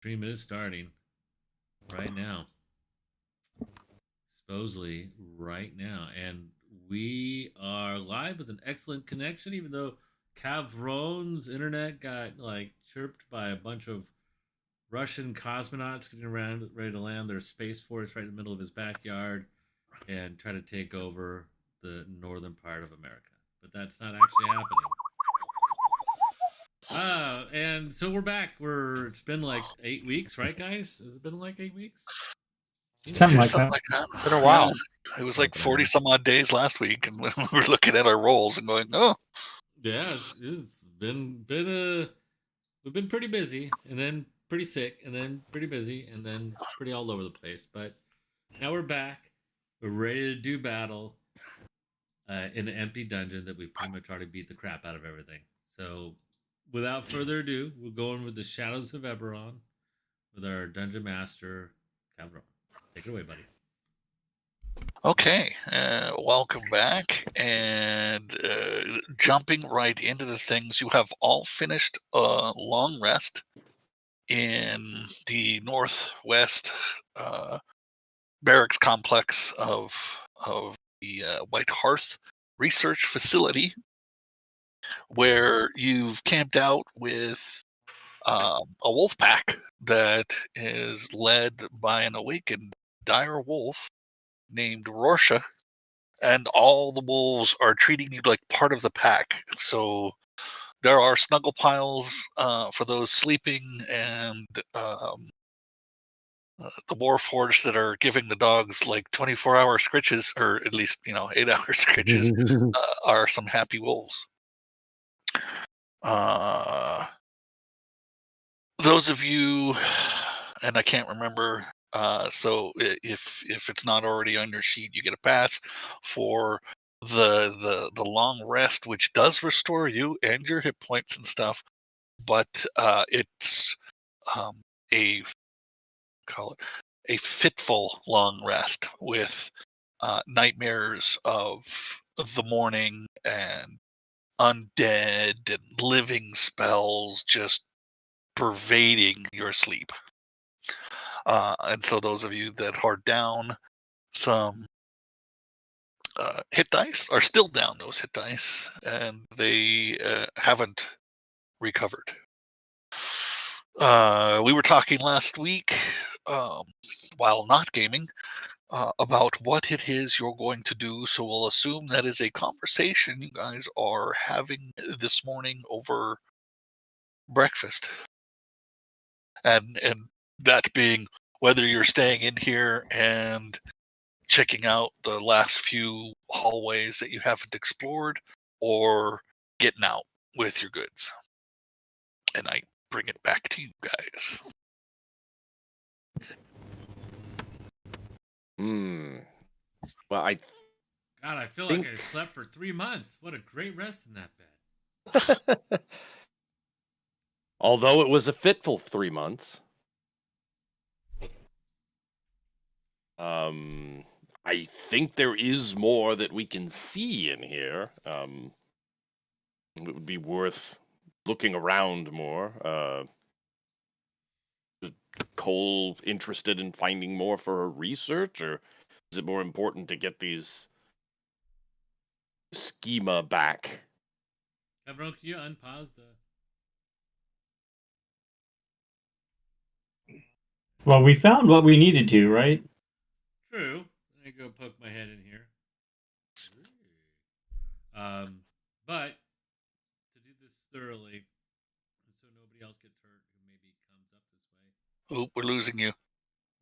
Stream is starting right now. Supposedly right now. And we are live with an excellent connection, even though Cavron's internet got like chirped by a bunch of Russian cosmonauts getting around ready to land their space force right in the middle of his backyard and try to take over the northern part of America. But that's not actually happening. And so we're back. It's been like 8 weeks, right, guys? Has it been like 8 weeks? Something like Something that. like that. Been a while. Yeah. It was like 40 some odd days last week, and we were looking at our rolls and going, "Oh, yeah, it's been we've been pretty busy, and then pretty sick, and then pretty busy, and then pretty all over the place. But now we're back. We're ready to do battle in an empty dungeon that we've pretty much already beat the crap out of everything. So, without further ado, we're going with the Shadows of Eberron with our dungeon master, Capt. Take it away, buddy. Okay, welcome back, and jumping right into the things. You have all finished a long rest in the northwest barracks complex of the White Hearth Research Facility, where you've camped out with a wolf pack that is led by an awakened dire wolf named Rorschach, and all the wolves are treating you like part of the pack. So there are snuggle piles for those sleeping, and the Warforged that are giving the dogs like 24-hour scritches, or at least 8-hour scritches, are some happy wolves. Those of you, and I can't remember. So if it's not already on your sheet, you get a pass for the long rest, which does restore you and your hit points and stuff. But it's a fitful long rest with nightmares of the morning and undead and living spells just pervading your sleep. And so those of you that are down some hit dice are still down those hit dice, and they haven't recovered. We were talking last week, while not gaming, about what it is you're going to do, so we'll assume that is a conversation you guys are having this morning over breakfast. And that being whether you're staying in here and checking out the last few hallways that you haven't explored, or getting out with your goods. And I bring it back to you guys. Well, God, I feel like I slept for 3 months. What a great rest in that bed. although it was a fitful 3 months, I think there is more that we can see in here. It would be worth looking around more. Is Cole interested in finding more for her research, or is it more important to get these schema back? Cameron, can you unpause the... Well, we found what we needed to, right? True. I go poke my head in here. But to do this thoroughly, so nobody else gets hurt who maybe comes up this way. Oop, we're losing you.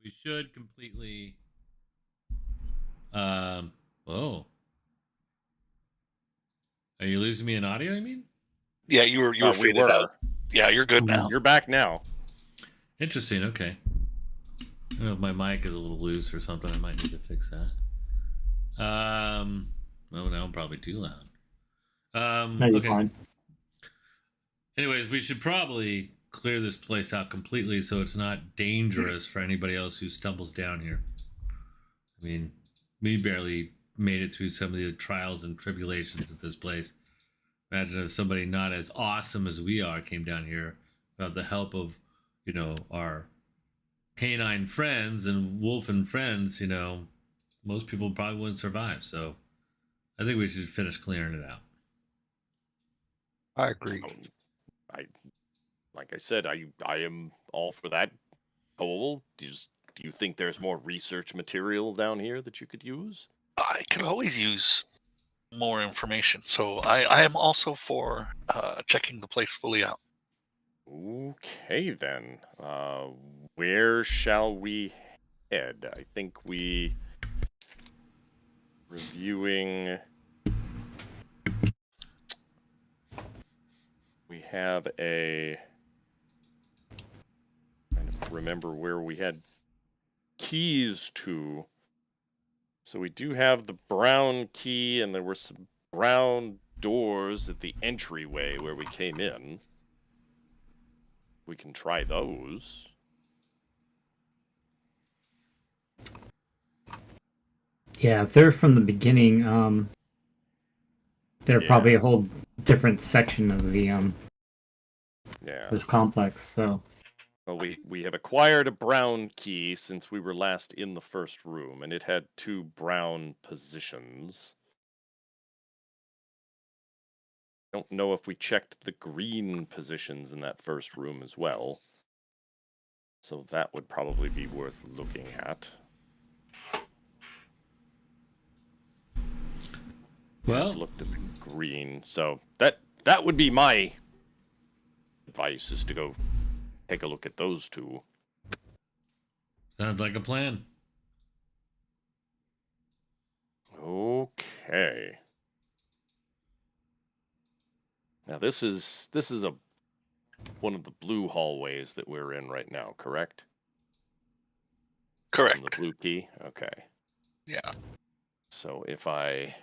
We should completely. Whoa. Are you losing me in audio? I mean. Yeah, you were faded out. Yeah, you're good now. You're back now. Interesting. Okay. I don't know if my mic is a little loose or something. I might need to fix that. Well, now I'm probably too loud. No, you're okay. fine. Anyways, we should probably clear this place out completely so it's not dangerous for anybody else who stumbles down here. I mean, we barely made it through some of the trials and tribulations of this place. Imagine if somebody not as awesome as we are came down here without the help of, our canine friends and wolf and friends, most people probably wouldn't survive. So I think we should finish clearing it out. I agree. Like I said, I am all for that. Cole, do you think there's more research material down here that you could use? I could always use more information, so I am also for checking the place fully out. Okay, then. Where shall we head? I think reviewing. We have a. Trying to remember where we had keys to. So we do have the brown key, and there were some brown doors at the entryway where we came in. We can try those. Yeah, if they're from the beginning, they're probably a whole different section of the this complex. So. Well, we have acquired a brown key since we were last in the first room, and it had 2 brown positions. Don't know if we checked the green positions in that first room as well. So that would probably be worth looking at. Well, Looked at the green, so that would be my advice, is to go take a look at those 2. sounds like a plan. Okay. Now this is one of the blue hallways that we're in right now, correct? Correct. On the blue key? Okay. Yeah. So if I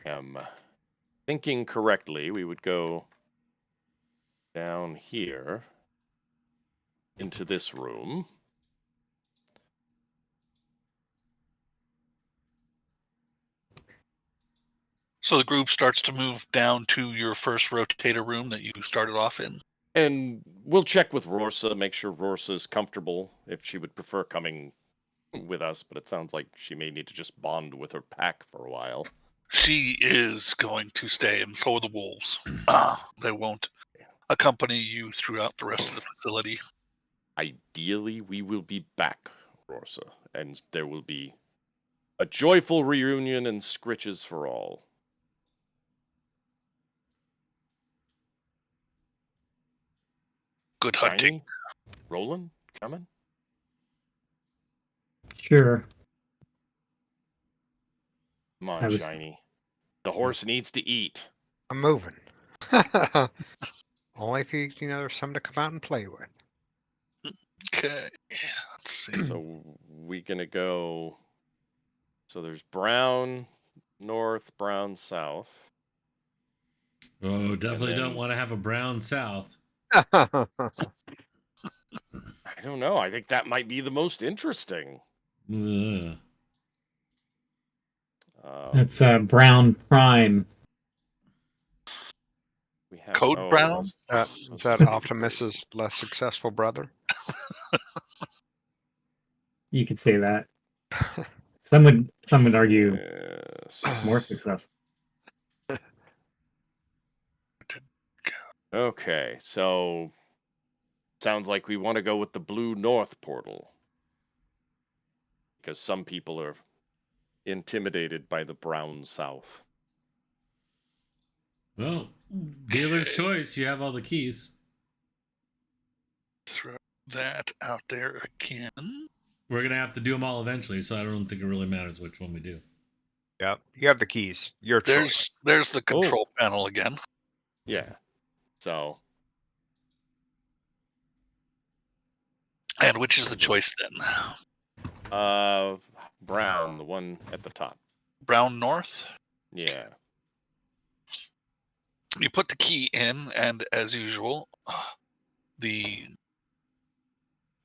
am thinking correctly, we would go down here into this room. So the group starts to move down to your first rotator room that you started off in. And we'll check with Rorsa, make sure Rorsa is comfortable, if she would prefer coming with us, but it sounds like she may need to just bond with her pack for a while. She is going to stay, and so are the wolves. They won't accompany you throughout the rest of the facility. Ideally, we will be back, Rorsa, and there will be a joyful reunion and scritches for all. Good hunting. Shiny? Roland? Coming? Sure. Come on, Shiny. The horse needs to eat. I'm moving. Only if there's something to come out and play with. Okay. Let's see. So we gonna go. So there's brown north, brown south. Oh, definitely then- don't want to have a brown south. I don't know. I think that might be the most interesting. Ugh. That's brown prime. We have Code brown? Is that Optimus's less successful brother? You could say that. Some would argue Yes. more successful. Okay, so sounds like we want to go with the blue north portal, because some people are intimidated by the brown south. Well, dealer's choice. You have all the keys. Throw that out there again. We're going to have to do them all eventually, so I don't think it really matters which one we do. Yep. You have the keys. Your choice. There's the control panel again. Yeah. So. And which is the choice then? Brown, the one at the top. Brown north? Yeah. You put the key in, and as usual, the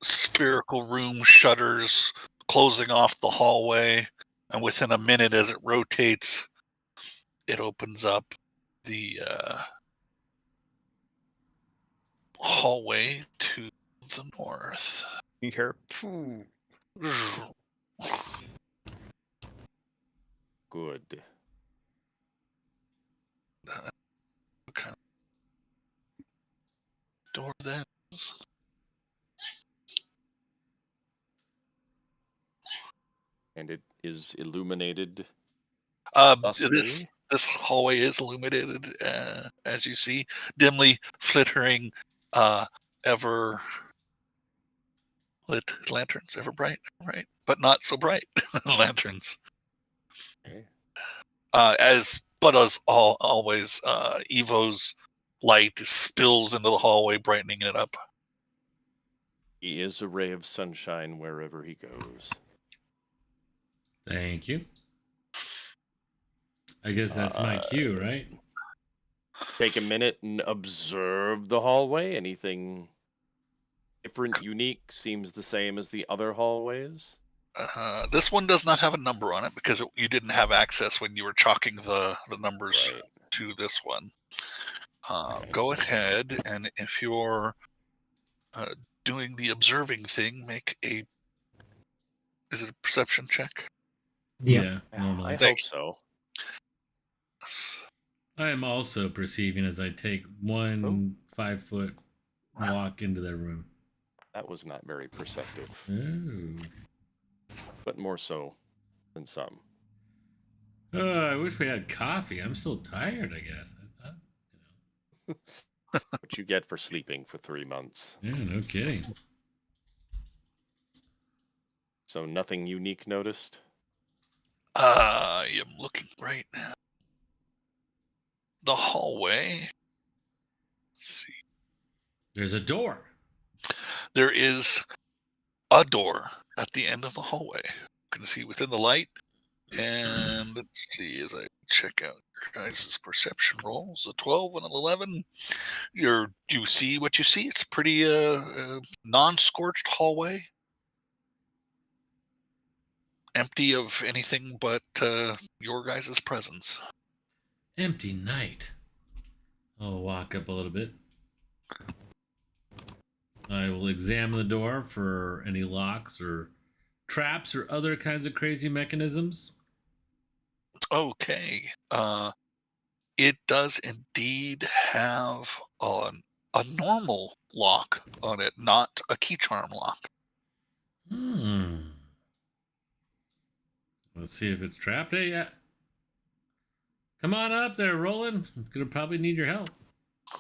spherical room shutters, closing off the hallway, and within a minute as it rotates, it opens up the hallway to the north. You hear? "Phew." Good. What kind of door that is? And it is illuminated. This hallway is illuminated, as you see, dimly flittering, ever lit lanterns, ever bright, right? But not so bright lanterns. Okay. As always, Evo's light spills into the hallway, brightening it up. He is a ray of sunshine wherever he goes. Thank you. I guess that's my cue, right? Take a minute and observe the hallway. Anything different, unique, seems the same as the other hallways? This one does not have a number on it because you didn't have access when you were chalking the numbers Right. to this one. Go ahead, and if you're doing the observing thing, make a... Is it a perception check? Yeah, normally. I hope so. I am also perceiving as I take 5-foot walk into their room. That was not very perceptive, Oh. but more so than some. Oh, I wish we had coffee. I'm still tired, I guess. I thought, What you get for sleeping for 3 months. Yeah, no kidding. So nothing unique noticed? I am looking right now. The hallway. Let's see. There's a door. There is a door at the end of the hallway. You can see within the light. And let's see, as I check out your guys' perception rolls, a 12 and an 11. You see what you see. It's a pretty non-scorched hallway. Empty of anything but your guys' presence. Empty night. I'll walk up a little bit. I will examine the door for any locks or traps or other kinds of crazy mechanisms. Okay. It does indeed have a normal lock on it, not a key charm lock. Let's see if it's trapped. Hey, yeah. Come on up there, Roland. I'm gonna probably need your help.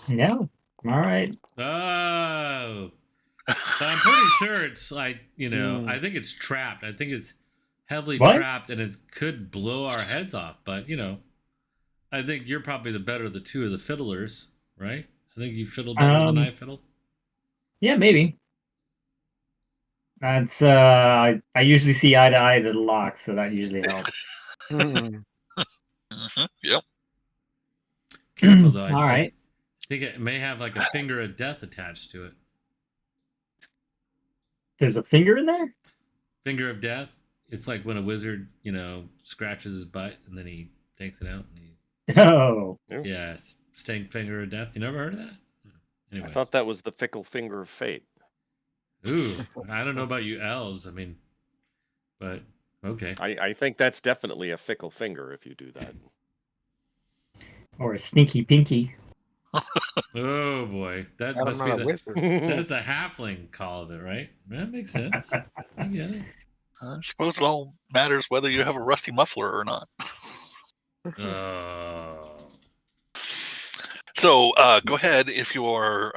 No. All right. Oh. So I'm pretty sure it's like, I think it's trapped. I think it's heavily trapped and it could blow our heads off. But, I think you're probably the better of the two of the fiddlers, right? I think you fiddle better than I fiddle. Yeah, maybe. That's I usually see eye to eye to the lock, so that usually helps. Yep. Careful though. All right. I think it may have like a finger of death attached to it. There's a finger in there? Finger of death. It's like when a wizard, scratches his butt and then he takes it out. And Oh. Yeah, stank finger of death. You never heard of that? Anyway. I thought that was the fickle finger of fate. Ooh, I don't know about you elves. But okay. I think that's definitely a fickle finger if you do that. Or a sneaky pinky. Oh boy, that I'm must not be a wizard. that's a halfling call of it, right? That makes sense. I get it. I suppose it all matters whether you have a rusty muffler or not. So go ahead if you are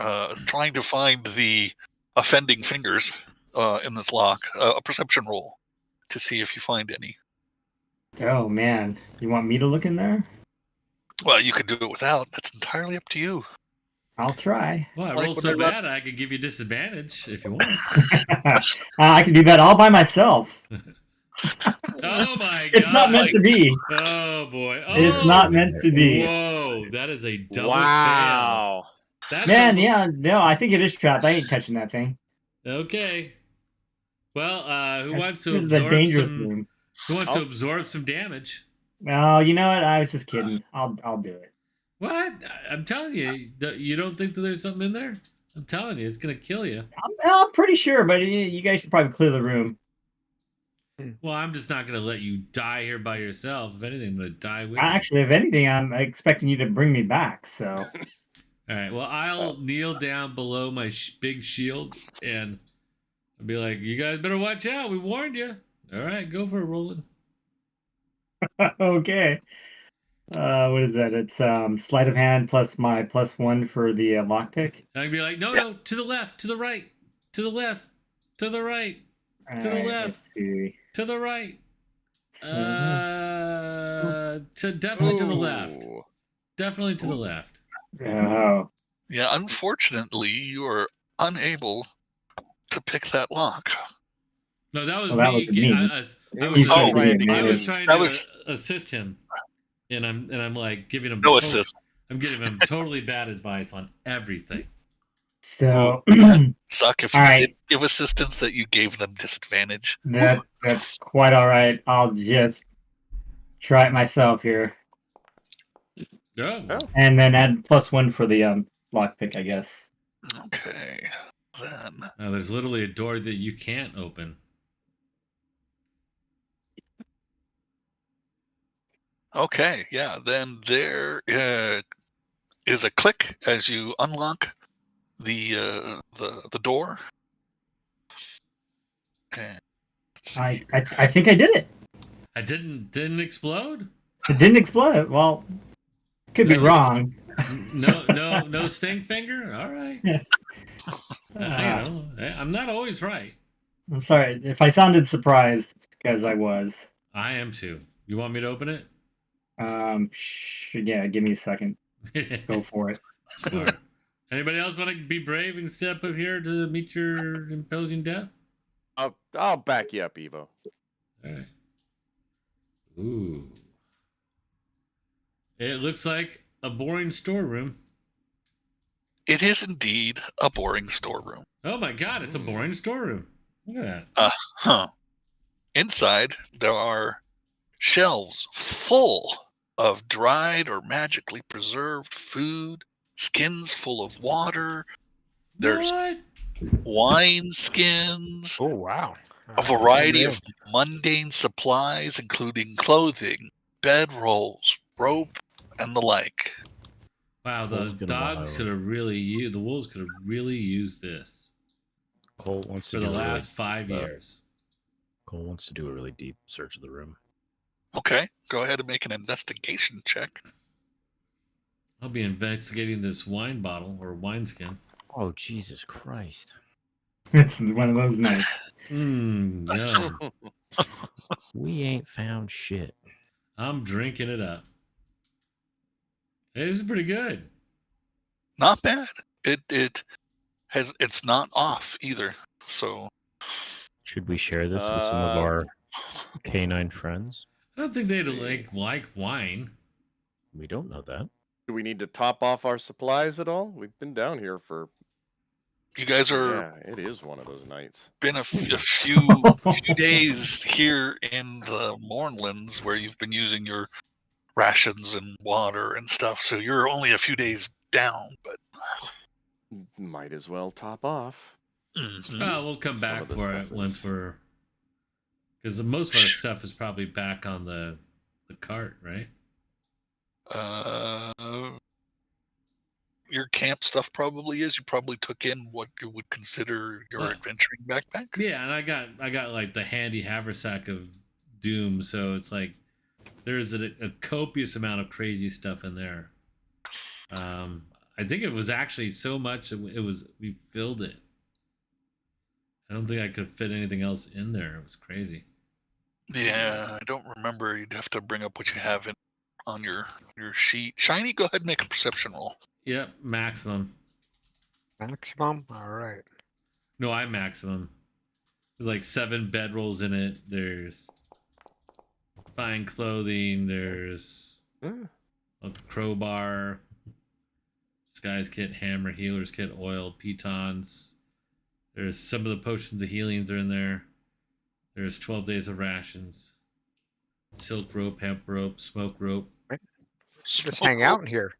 trying to find the offending fingers in this lock. A perception roll to see if you find any. Oh man, you want me to look in there? Well, you could do it without. That's entirely up to you. I'll try. Well, I rolled so bad I could give you disadvantage if you want. I can do that all by myself. Oh my god! It's not meant to be. Oh boy! It's not meant to be. Whoa! That is a double fail. That's no, I think it is trapped. I ain't touching that thing. Okay. Well, who wants to This is a absorb dangerous some? room. Who wants to absorb some damage? No, you know what? I was just kidding. I'll do it. What? I'm telling you, you don't think that there's something in there? I'm telling you, it's gonna kill you. I'm pretty sure, but you guys should probably clear the room. Well, I'm just not gonna let you die here by yourself. If anything, I'm gonna die with you. Actually, if anything, I'm expecting you to bring me back. So. All right. Well, I'll kneel down below my big shield and I'll be like, "You guys better watch out. We warned you." All right, go for it, Roland. Okay. What is that? It's sleight of hand plus my +1 for the lockpick. And I'd be like, no, to the left, to the right, to the left, to the right, to the left, to the right. Definitely to the left. Ooh. Definitely to the left. Oh. Yeah, unfortunately, you are unable to pick that lock. No, that was Well, that me. was me. I was trying to assist him, and I'm like giving him assist. I'm giving him totally bad advice on everything. So Suck if you did give assistance that you gave them disadvantage. That's quite all right. I'll just try it myself here. Oh. And then add +1 for the lockpick, I guess. Okay, then. Now, there's literally a door that you can't open. Okay, yeah. Then there is a click as you unlock the door. And I think I did it. I didn't explode. It didn't explode. Well, could be wrong. No stink finger. All right. I'm not always right. I'm sorry if I sounded surprised. It's because I was. I am too. You want me to open it? Yeah. Give me a second. Go for it. Right. Anybody else want to be brave and step up here to meet your imposing death? I'll back you up, Evo. All right. Ooh. It looks like a boring storeroom. it is indeed a boring storeroom. Oh my god, it's a boring storeroom. Look at that. Inside, there are shelves full of dried or magically preserved food, skins full of water. There's What? wine skins. Oh, wow. A variety of mundane supplies, including clothing, bedrolls, rope, and the like. Wow, the dogs could have really used, the wolves could have really used this Cole wants to for the last 5 years. Cole wants to do a really deep search of the room. Okay, go ahead and make an investigation check. I'll be investigating this wine bottle or wineskin. Oh, Jesus Christ. It's one of those nights. Yum. We ain't found shit. I'm drinking it up. Hey, this is pretty good. Not bad. It's not off either. So Should we share this with some of our canine friends? I don't think they'd like wine. We don't know that. Do we need to top off our supplies at all? We've been down here for... you guys are... Yeah, it is one of those nights. Been a few days here in the Mournlands where you've been using your rations and water and stuff, so you're only a few days down, but Might as well top off. Oh, we'll come Some back of the for stuff it once is- we're... Because most of our stuff is probably back on the cart, right? Your camp stuff probably is. You probably took in what you would consider your adventuring backpack. Yeah, and I got like the handy haversack of doom, so it's like there's a copious amount of crazy stuff in there. I think it was actually so much we filled it. I don't think I could fit anything else in there. It was crazy. Yeah, I don't remember. You'd have to bring up what you have on your sheet. Shiny, go ahead and make a perception roll. Yep, maximum. Maximum? All right. No, I maximum. There's like 7 bedrolls in it. There's fine clothing. There's a crowbar, disguise kit, hammer, healer's kit, oil, pitons. There's some of the potions of healings are in there. There's 12 days of rations. Silk rope, hemp rope, smoke rope. Just hang out in here.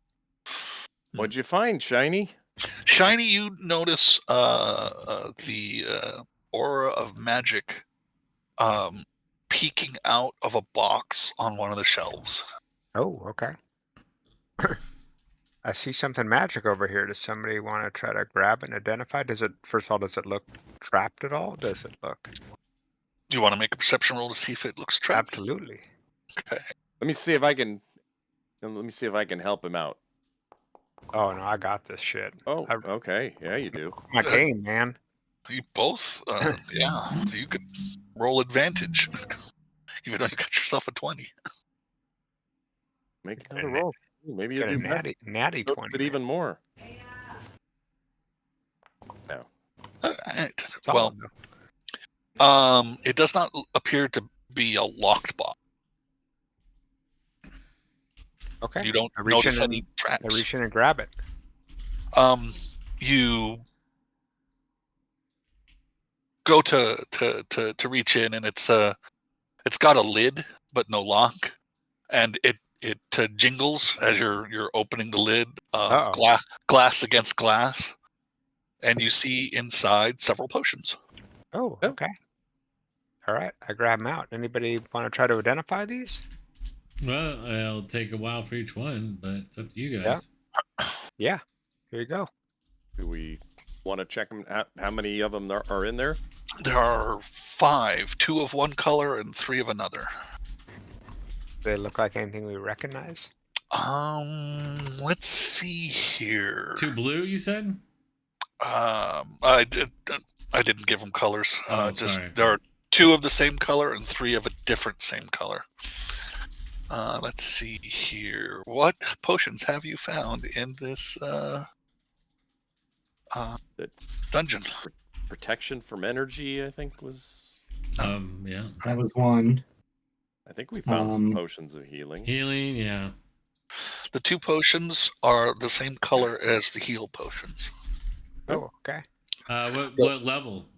What'd you find, Shiny? Shiny, you notice the aura of magic peeking out of a box on one of the shelves. Oh, okay. I see something magic over here. Does somebody want to try to grab and identify? First of all, does it look trapped at all? Does it look? You want to make a perception roll to see if it looks trapped? Absolutely. Okay. Let me see if I can. Let me see if I can help him out. Oh no, I got this shit. Oh, okay. Yeah, you do. My game, man. You both, yeah. You could roll advantage, even though you got yourself a 20. Make another roll. Maybe you'll do better. Natty 20. It even more. No. Well, it does not appear to be a locked box. Okay. You don't notice any traps. I reach in and grab it. You go to reach in, and it's got a lid but no lock, and it jingles as you're opening the lid. Glass against glass, and you see inside several potions. Oh, okay. All right, I grab them out. Anybody want to try to identify these? Well, it'll take a while for each one, but it's up to you guys. Yeah. Here you go. Do we want to check them? How many of them are in there? There are 5, 2 of one color and 3 of another. Do they look like anything we recognize? Let's see here. 2 blue, you said? I didn't give them colors. Sorry. There are 2 of the same color and 3 of a different same color. Let's see here. What potions have you found in this dungeon? Protection from energy, I think was. Yeah. That was one. I think we found some potions of healing. Healing, yeah. The 2 potions are the same color as the heal potions. Oh, okay. What level?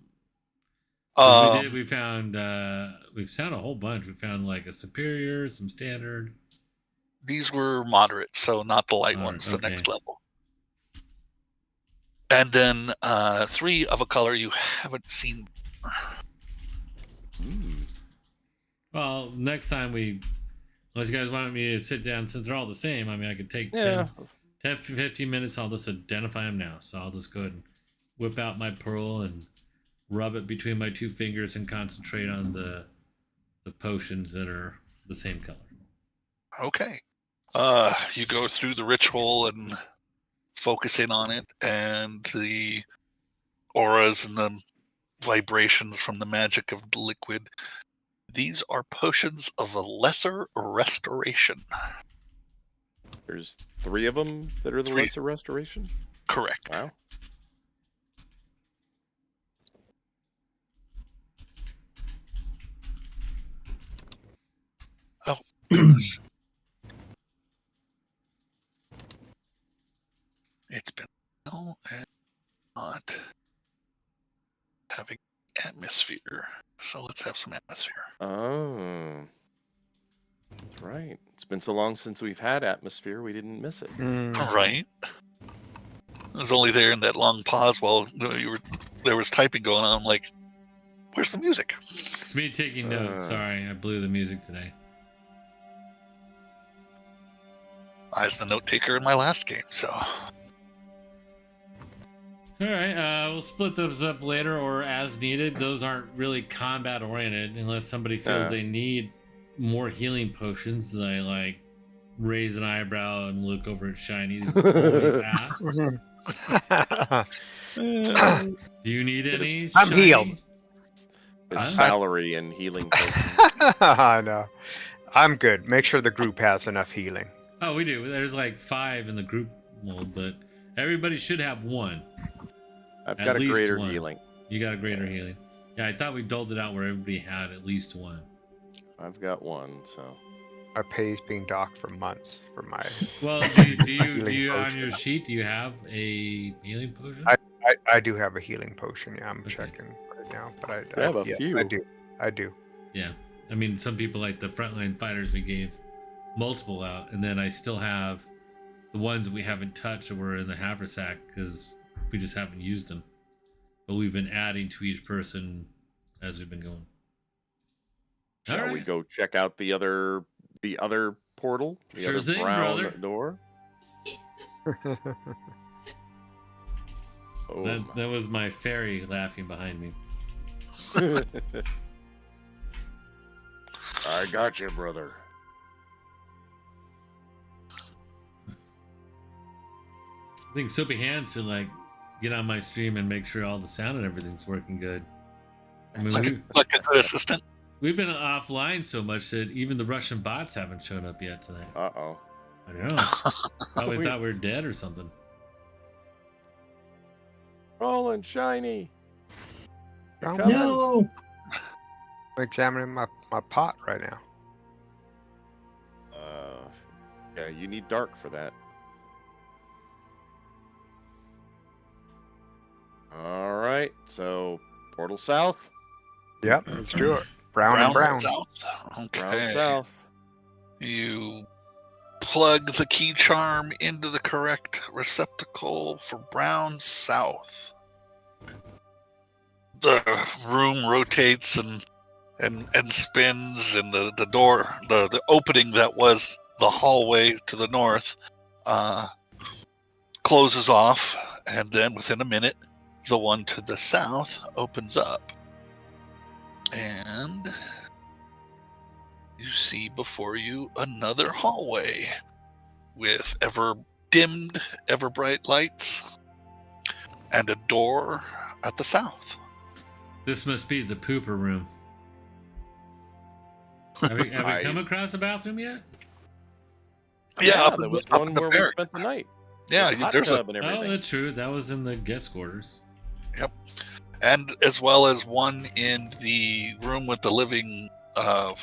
We found a whole bunch. We found like a superior, some standard. These were moderate, so not the light ones, the next level. And then 3 of a color you haven't seen. Well, next time unless you guys want me to sit down, since they're all the same, I mean, I could take 10, 15 minutes. I'll just identify them now. So I'll just go ahead and whip out my pearl and rub it between my 2 fingers and concentrate on the potions that are the same color. Okay. You go through the ritual and focus in on it, and the auras and the vibrations from the magic of the liquid. These are potions of a lesser restoration. There's 3 of them that are the lesser restoration? Correct. Wow. Oh, goodness. It's been not having atmosphere. So let's have some atmosphere. Oh. That's right. It's been so long since we've had atmosphere, we didn't miss it. Right. It was only there in that long pause while there was typing going on. I'm like, where's the music? It's me taking notes. Sorry, I blew the music today. I was the note taker in my last game, so. All right, we'll split those up later or as needed. Those aren't really combat oriented unless somebody feels they need more healing potions. I like raise an eyebrow and look over at Shiny. Always asks. Do you need any? I'm Shiny? healed. Salary and healing potions. I know. I'm good. Make sure the group has enough healing. Oh, we do. There's like 5 in the group mold, but everybody should have 1. I've got a greater 1. healing. You got a greater healing. Yeah, I thought we doled it out where everybody had at least 1. I've got 1, so. Our pay's being docked for months for my. Well, do you on your sheet? Do you have a healing potion? I do have a healing potion. Yeah, I'm checking right now, but I have a few. I do. Yeah, I mean, some people like the frontline fighters we gave multiple out, and then I still have the ones we haven't touched that were in the haversack because we just haven't used them. But we've been adding to each person as we've been going. Shall we go check out the other portal? The Sure other thing, brown brother. door? That was my fairy laughing behind me. I got you, brother. I think Soapy Hands should like get on my stream and make sure all the sound and everything's working good. I mean, like a good assistant. We've been offline so much that even the Russian bots haven't shown up yet tonight. Uh-oh. I know. Probably thought we were dead or something. Rolling shiny. No. I'm examining my pot right now. Yeah, you need dark for that. All right, so portal south. Yep, let's do it. Brown and brown. South. Okay. Brown south. You plug the key charm into the correct receptacle for brown south. The room rotates and spins, and the door, the opening that was the hallway to the north, closes off, and then within a minute, the one to the south opens up. And you see before you another hallway with ever-dimmed, ever-bright lights and a door at the south. This must be the pooper room. Have we come across a bathroom yet? Yeah, there was one where we spent the night. Yeah, there's a tub and everything. Oh, that's true. That was in the guest quarters. Yep. And as well as one in the room with the living ball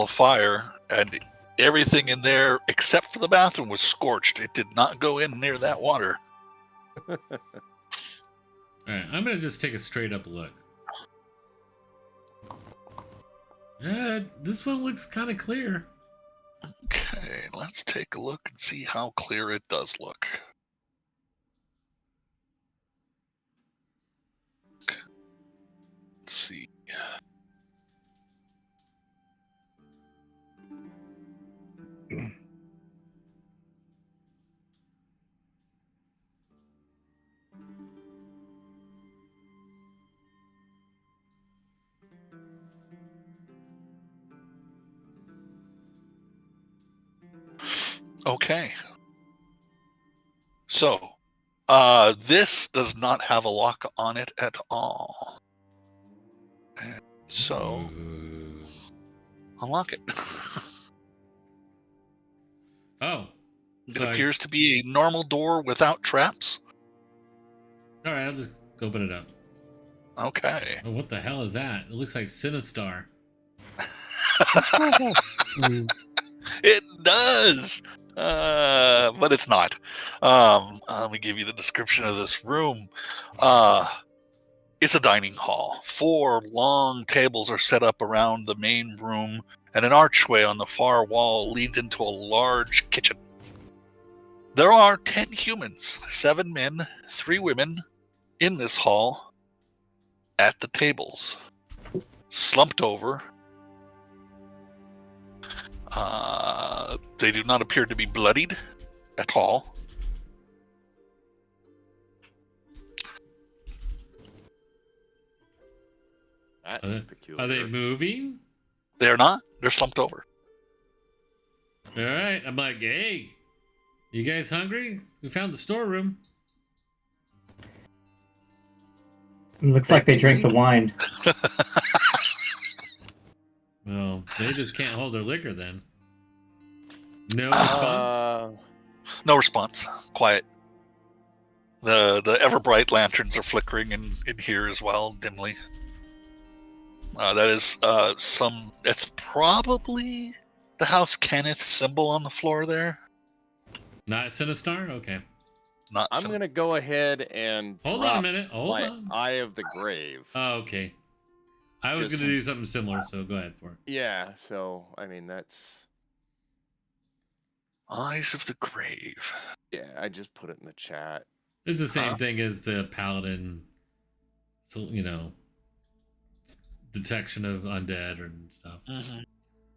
of fire, and everything in there except for the bathroom was scorched. It did not go in near that water. All right, I'm gonna just take a straight up look. Yeah, this one looks kind of clear. Okay, let's take a look and see how clear it does look. Let's see. Okay. So, this does not have a lock on it at all. And so, unlock it. Oh. It appears to be a normal door without traps. All right, I'll just open it up. Okay. Oh, what the hell is that? It looks like Sinistar. It does, but it's not. Let me give you the description of this room. It's a dining hall. 4 long tables are set up around the main room, and an archway on the far wall leads into a large kitchen. There are 10 humans, 7 men, 3 women, in this hall at the tables, slumped over. They do not appear to be bloodied at all. That's peculiar. Are they moving? They're not. They're slumped over. All right. I'm like, hey, you guys hungry? We found the storeroom. It looks like they drank the wine. Well, they just can't hold their liquor then. No response? No response. Quiet. The ever bright lanterns are flickering in here as well, dimly. That is that's probably the House Kenneth symbol on the floor there. Not Sinistar? Okay. Not I'm going to go ahead and hold on a minute. Hold on. Eye of the Grave. Oh, okay. I was going to do something similar, so go ahead for it. Yeah, so, I mean, that's... Eyes of the Grave. Yeah, I just put it in the chat. It's the same thing as the paladin, so detection of undead and stuff. Mm-hmm.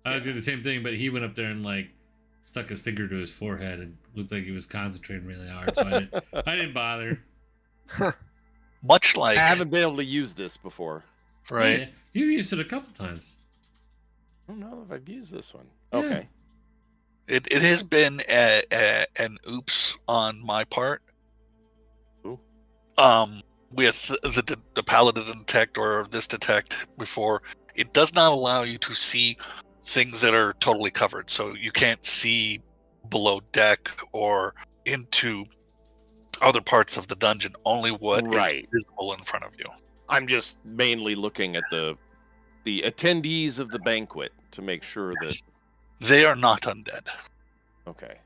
I was doing the same thing, but he went up there and like stuck his finger to his forehead and looked like he was concentrating really hard. So I didn't bother. Much like I haven't been able to use this before. right. Yeah, you've used it a couple times. I don't know if I've used this one. Yeah. Okay. It has been an oops on my part. Ooh. With the paladin detect or this detect before, it does not allow you to see things that are totally covered. So you can't see below deck or into other parts of the dungeon. Only what is visible in front of you. I'm just mainly looking at the attendees of the banquet to make sure that they are not undead. Okay.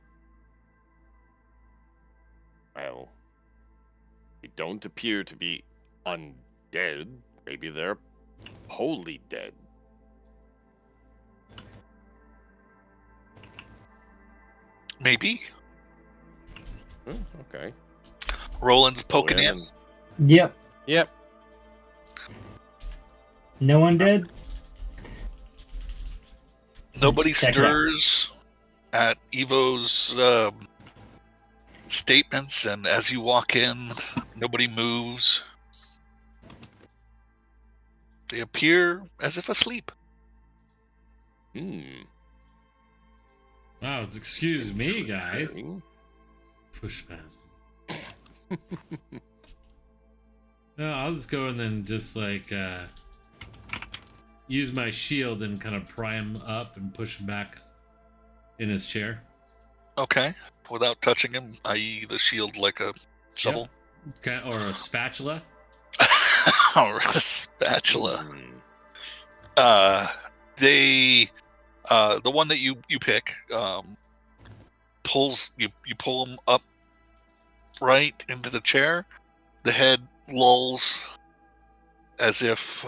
Well, they don't appear to be undead. Maybe they're wholly dead. Maybe. Okay. Roland's poking in. Yep. Yep. No one dead? Nobody Check it out. stirs at Evo's statements, and as you walk in, nobody moves. They appear as if asleep. Wow, excuse me, guys. Interesting. Push past me. No, I'll just go and then just like use my shield and kind of pry him up and push him back in his chair. Okay. Without touching him, i.e. the shield like a shovel? Yep. Or a spatula. Or a spatula. The one that you pick pulls you pull him up right into the chair. The head lolls as if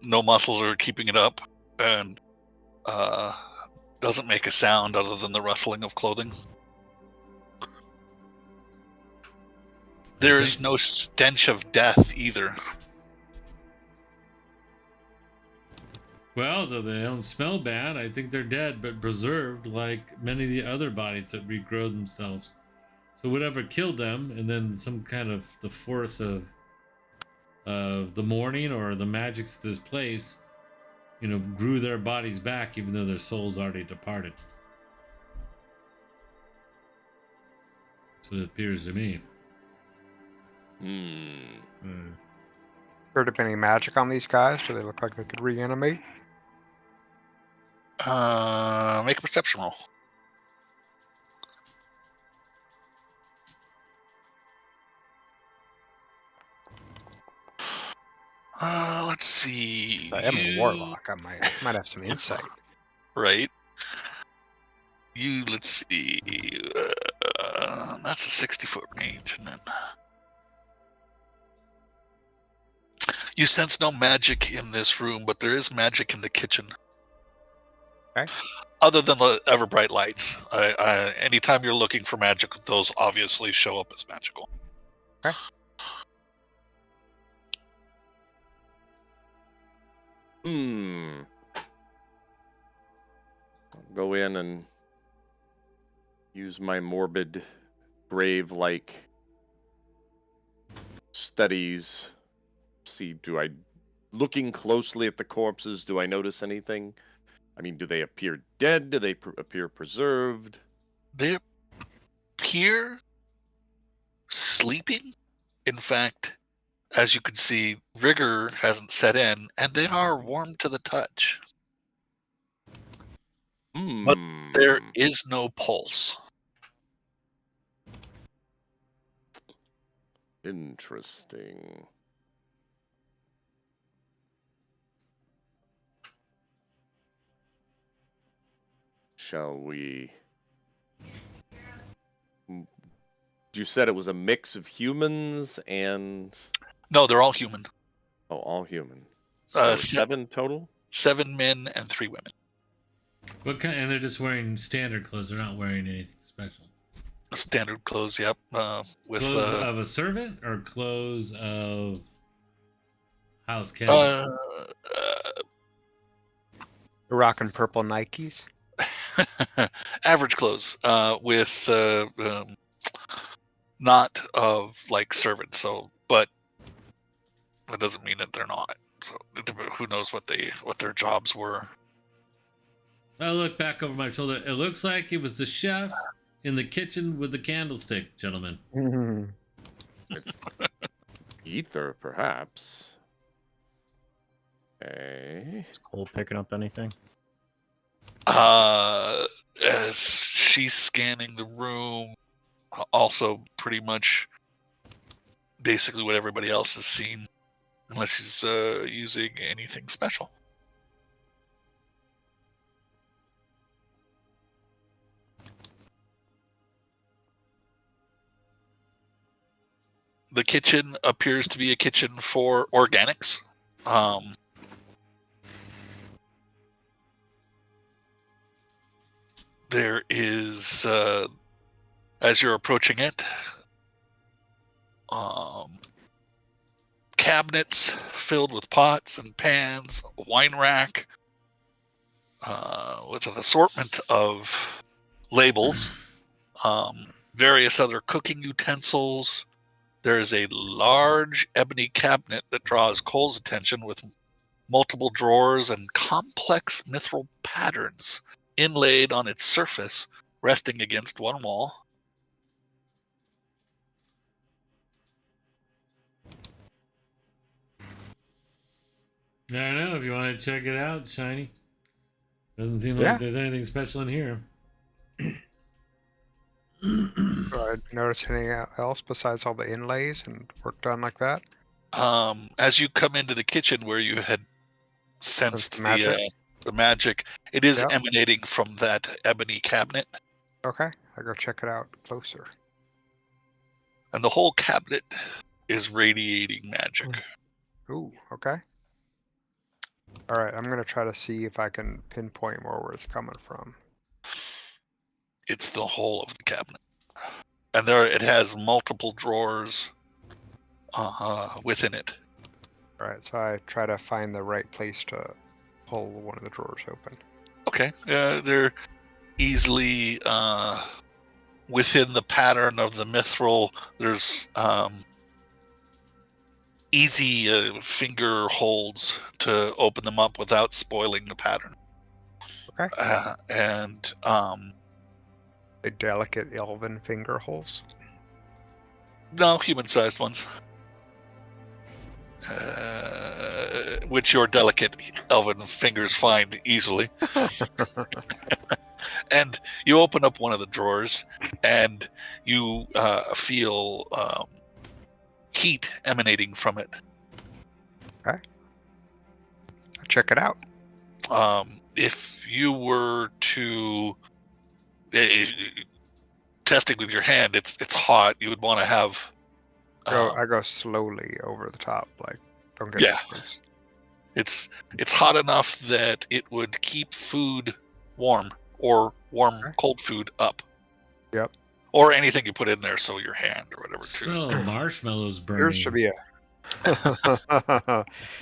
no muscles are keeping it up, and doesn't make a sound other than the rustling of clothing. There is no stench of death either. Well, though they don't smell bad, I think they're dead, but preserved like many of the other bodies that regrow themselves. So whatever killed them, and then some kind of the force of the morning or the magics of this place, grew their bodies back, even though their souls already departed. That's what it appears to me. Heard of any magic on these guys? Do they look like they could reanimate? Make a perception roll. Let's see. I am a warlock. I might have some insight. Right. Let's see. That's a 60-foot range, and then you sense no magic in this room, but there is magic in the kitchen. Okay. Other than the ever bright lights. Anytime you're looking for magic, those obviously show up as magical. Okay. I'll go in and use my morbid, brave-like studies. See, looking closely at the corpses, do I notice anything? I mean, do they appear dead? Do they appear preserved? They appear sleeping. In fact, as you can see, rigor hasn't set in, and they are warm to the touch. But there is no pulse. Interesting. Shall we? You said it was a mix of humans and... No, they're all human. Oh, all human. So 7 total? 7 men and 3 women. What kind? And they're just wearing standard clothes. They're not wearing anything special. Standard clothes, yep. With Clothes of a servant or clothes of house cat? Rocking purple Nikes. Average clothes, with not of like servants. So, but that doesn't mean that they're not. So, who knows what their jobs were? I look back over my shoulder. It looks like he was the chef in the kitchen with the candlestick, gentlemen. Ether, perhaps. Okay. Is Cole picking up anything? As she's scanning the room, also pretty much basically what everybody else has seen, unless she's using anything special. The kitchen appears to be a kitchen for organics. There is, as you're approaching it, cabinets filled with pots and pans, a wine rack with an assortment of labels, various other cooking utensils. There is a large ebony cabinet that draws Cole's attention with multiple drawers and complex mithril patterns inlaid on its surface, resting against one wall. I don't know if you want to check it out, Shiny. Doesn't seem Yeah. like there's anything special in here. Do I notice anything else besides all the inlays and work done like that? As you come into the kitchen where you had sensed the magic, it is Yep. emanating from that ebony cabinet. Okay, I go check it out closer. And the whole cabinet is radiating magic. Ooh, okay. All right, I'm gonna try to see if I can pinpoint where it's coming from. It's the whole of the cabinet, and it has multiple drawers within it. All right, so I try to find the right place to pull one of the drawers open. Okay, they're easily within the pattern of the mithril. There's easy finger holds to open them up without spoiling the pattern. Okay. And The delicate elven finger holes. no, human-sized ones. Which your delicate elven fingers find easily. And you open up one of the drawers, and you feel heat emanating from it. Okay. I'll check it out. If you were to testing with your hand, it's hot. You would want to have. I go slowly over the top, like don't get. Yeah. It's hot enough that it would keep food warm, or warm cold food up. Yep. Or anything you put in there, so your hand or whatever too. Smell marshmallows burning.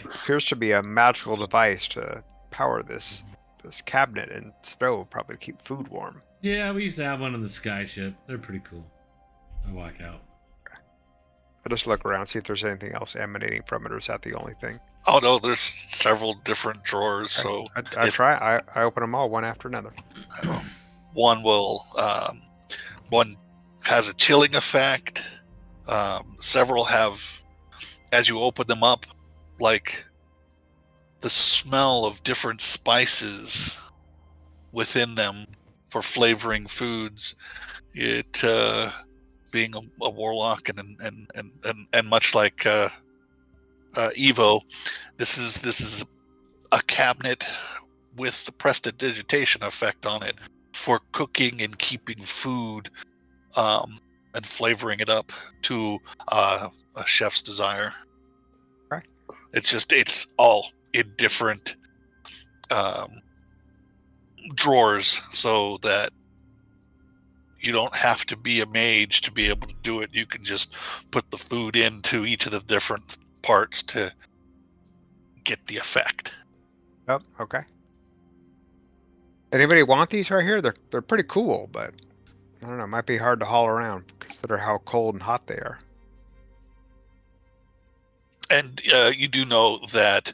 Appears to be a magical device to power this cabinet and stove, probably to keep food warm. Yeah, we used to have one in the sky ship. They're pretty cool. I walk out. I just look around, see if there's anything else emanating from it, or is that the only thing? Oh no, there's several different drawers. So I open them all one after another. One will one has a chilling effect. Several have, as you open them up, like the smell of different spices within them for flavoring foods. It being a warlock and much like Evo, this is a cabinet with the prestidigitation effect on it for cooking and keeping food and flavoring it up to a chef's desire. Right. It's all in different drawers so that you don't have to be a mage to be able to do it. You can just put the food into each of the different parts to get the effect. Oh, okay. Anybody want these right here? They're pretty cool, but I don't know. Might be hard to haul around. Consider how cold and hot they are. And you do know that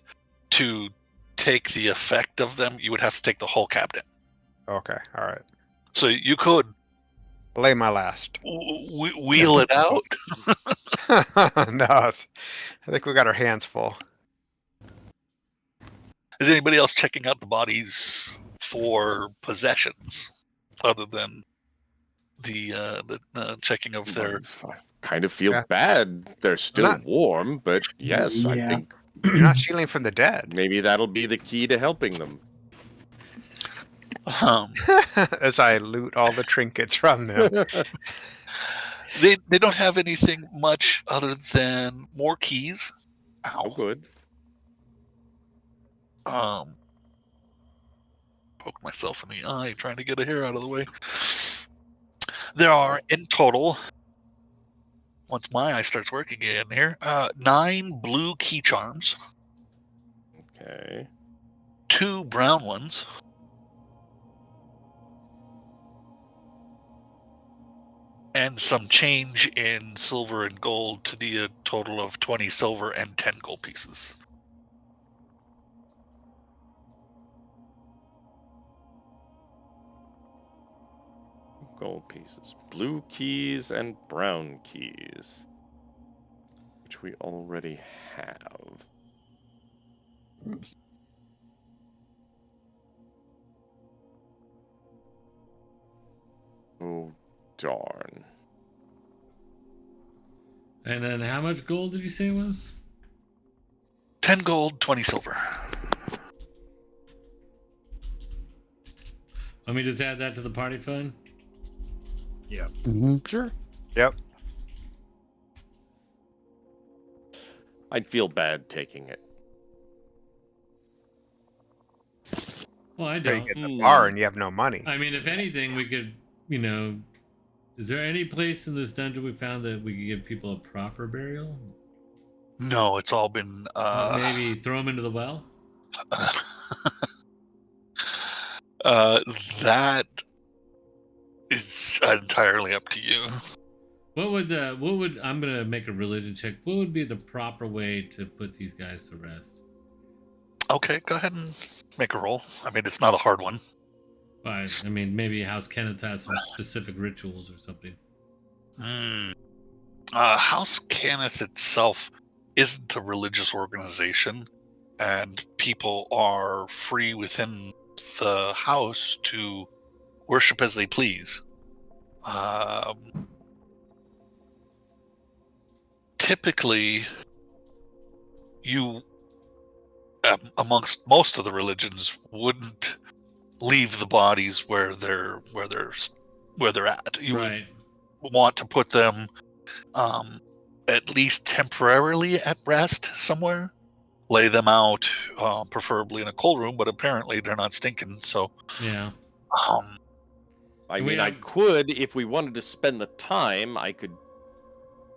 to take the effect of them, you would have to take the whole cabinet. Okay, all right. So you could Lay my last. wheel it out. No, I think we got our hands full. Is anybody else checking out the bodies for possessions other than the checking of their? I kind of feel Yeah. bad. They're still Not- warm, but yes, I Yeah. think You're not stealing from the dead. maybe that'll be the key to helping them. As I loot all the trinkets from them. They don't have anything much other than more keys. Oh, good. Poke myself in the eye trying to get a hair out of the way. There are in total, once my eye starts working again here, 9 blue key charms, Okay. 2 brown ones, and some change in silver and gold to the total of 20 silver and 10 gold pieces. Gold pieces. Blue keys and brown keys. Which we already have. Oh, darn. And then how much gold did you say it was? 10 gold, 20 silver. Let me just add that to the party fund. Sure. Yep. I'd feel bad taking it. Well, I You don't. get the bar and you have no money. I mean, if anything, we could, is there any place in this dungeon we found that we could give people a proper burial? No, it's all been Maybe throw them into the well? that is entirely up to you. What would I'm gonna make a religion check. What would be the proper way to put these guys to rest? Okay, go ahead and make a roll. I mean, it's not a hard one. But, I mean, maybe House Kenneth has some specific rituals or something. House Kenneth itself isn't a religious organization, and people are free within the house to worship as they please. Typically, you, amongst most of the religions, wouldn't leave the bodies where they're at. You Right. would want to put them at least temporarily at rest somewhere. Lay them out, preferably in a cold room, but apparently they're not stinking. So, Yeah. I Do we mean, I have- could, if we wanted to spend the time, I could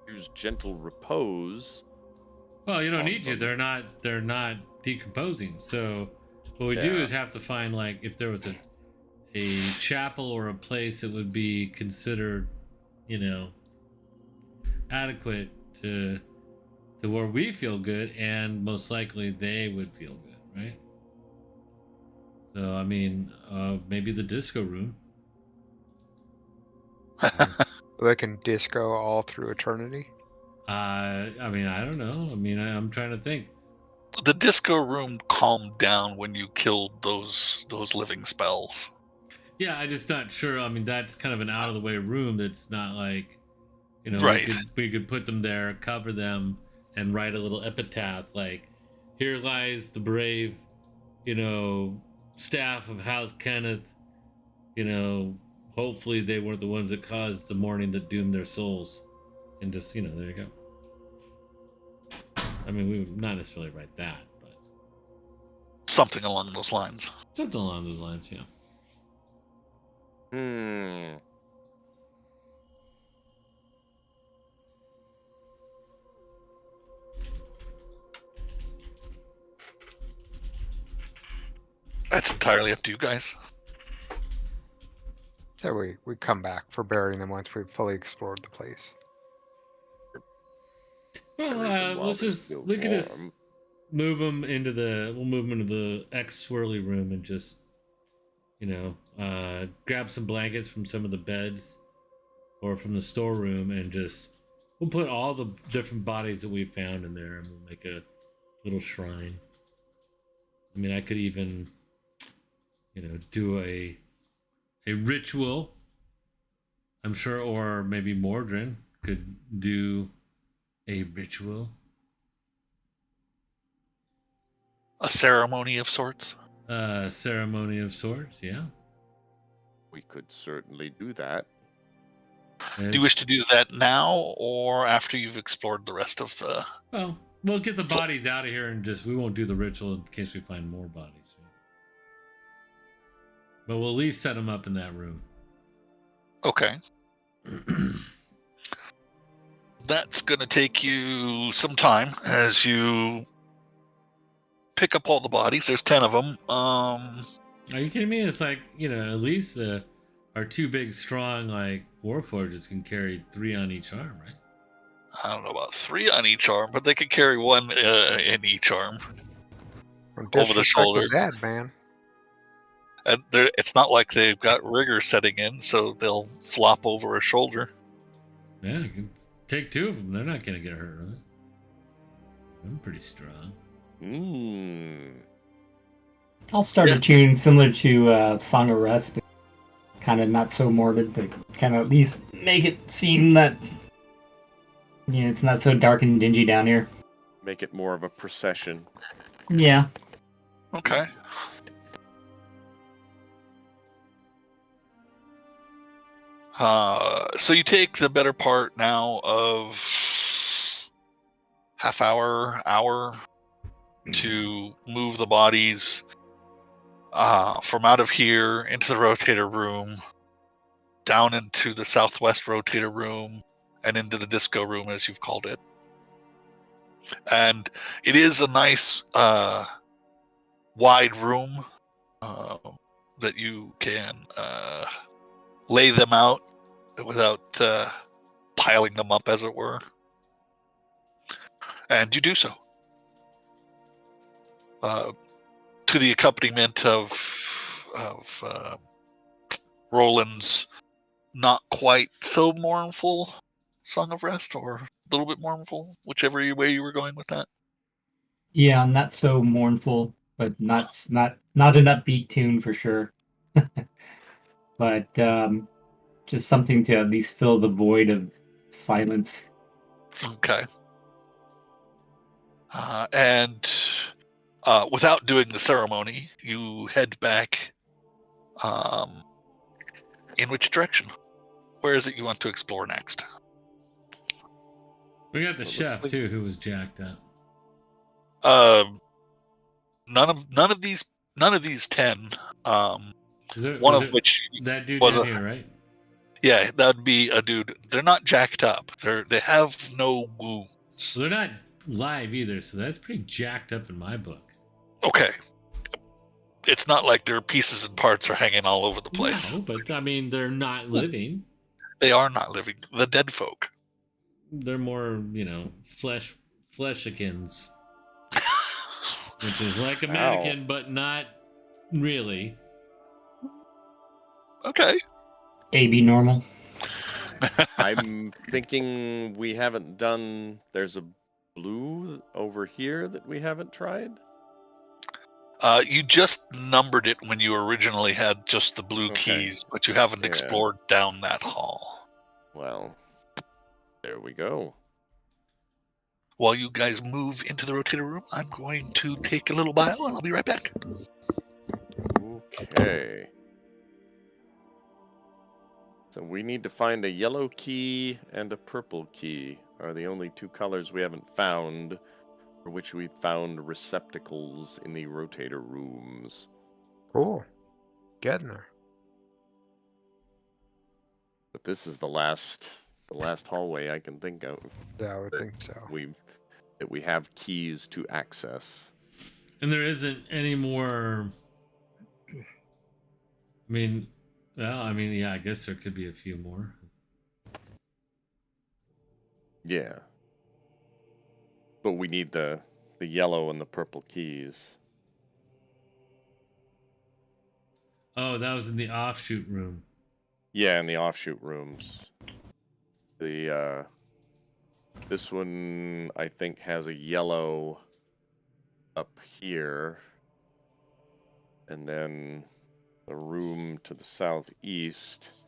use gentle repose. Well, you don't need to. They're not decomposing. So what we do Yeah. is have to find, like, if there was a chapel or a place that would be considered, adequate to where we feel good, and most likely they would feel good, right? So I mean, maybe the disco room. They can disco all through eternity. I mean, I don't know. I mean, I'm trying to think. the disco room calmed down when you killed those living spells. Yeah, I'm just not sure. I mean, that's kind of an out of the way room. That's not like, Right. we could put them there, cover them, and write a little epitaph like, "Here lies the brave, staff of House Kenneth. Hopefully they weren't the ones that caused the mourning that doomed their souls," and just there you go. I mean, we would not necessarily write that, but Something along those lines. something along those lines, yeah. That's entirely up to you guys. So we come back for burying them once we've fully explored the place. Well, while let's they're just still we could just warm. move them into the X swirly room and just grab some blankets from some of the beds or from the storeroom and just we'll put all the different bodies that we've found in there and we'll make a little shrine. I mean, I could even do a ritual. I'm sure, or maybe Mordrin could do a ritual. A ceremony of sorts. Ceremony of sorts, yeah. We could certainly do that. Do you wish to do that now or after you've explored the rest of the... Well, we'll get the bodies out of here and we won't do the ritual in case we find more bodies. But we'll at least set them up in that room. Okay. That's going to take you some time as you pick up all the bodies. There's 10 of them. Are you kidding me? It's like, at least our two big, strong, warforgers can carry 3 on each arm, right? I don't know about 3 on each arm, but they could carry 1 in each arm. Over the shoulder. Dead, man. And it's not like they've got rigor setting in, so they'll flop over a shoulder. Yeah, you can take 2 of them. They're not going to get hurt, right? I'm pretty strong. I'll start a tune similar to Song of Rest, but kind of not so morbid to kind of at least make it seem that it's not so dark and dingy down here. Make it more of a procession. Yeah. Okay. So you take the better part now of half hour to move the bodies from out of here into the rotator room, down into the southwest rotator room, and into the disco room, as you've called it. And it is a nice wide room that you can lay them out without piling them up, as it were. And you do so. To the accompaniment of Roland's not quite so mournful Song of Rest, or a little bit mournful, whichever way you were going with that. Yeah, not so mournful, but not an upbeat tune for sure. But just something to at least fill the void of silence. Okay. And without doing the ceremony, you head back. In which direction? Where is it you want to explore next? We got the chef too, who was jacked up. None of these 10. One of which that dude was down here, right? Yeah, that'd be a dude. They're not jacked up. They have no wounds. So they're not live either. So that's pretty jacked up in my book. Okay. It's not like their pieces and parts are hanging all over the place. No, but I mean, they're not living. They are not living. The dead folk. They're more, fleshikins. Which is like a mannequin, but not really. Okay. AB normal. I'm thinking we haven't done... There's a blue over here that we haven't tried? You just numbered it when you originally had just the blue keys, but you haven't explored down that hall. Well, there we go. While you guys move into the rotator room, I'm going to take a little bio, and I'll be right back. Okay. So we need to find a yellow key and a purple key. Are the only 2 colors we haven't found, for which we found receptacles in the rotator rooms. Cool. Getting there. But this is the last hallway I can think of. Yeah, I would think so. That we have keys to access. And there isn't any more. Yeah, I guess there could be a few more. Yeah. But we need the yellow and the purple keys. Oh, that was in the offshoot room. Yeah, in the offshoot rooms. This one I think has a yellow up here. And then the room to the southeast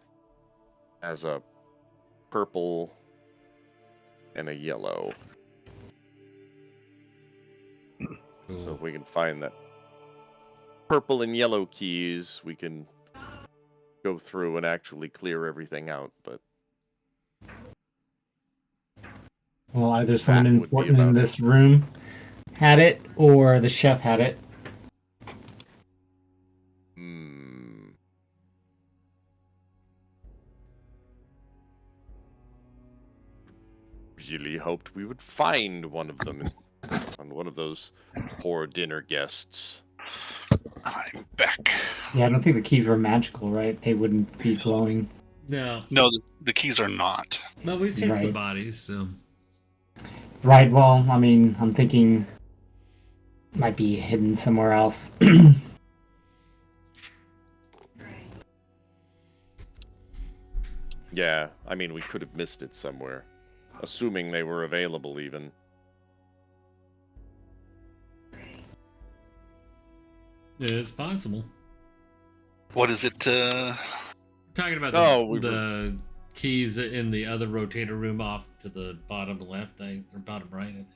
has a purple and a yellow. Cool. So if we can find that purple and yellow keys, we can go through and actually clear everything out. But Well, either someone That would be important in about this room had it, or the chef had it. Really hoped we would find one of them on one of those poor dinner guests. I'm back. Yeah, I don't think the keys were magical, right? They wouldn't be glowing. No. No, the keys are not. No, we saved the Right. bodies, so. Right, well, I mean, I'm thinking might be hidden somewhere else. Yeah, I mean, we could have missed it somewhere. Assuming they were available, even. It's possible. What is it? Talking about the keys in the other rotator room off to the bottom left, or bottom right. I think.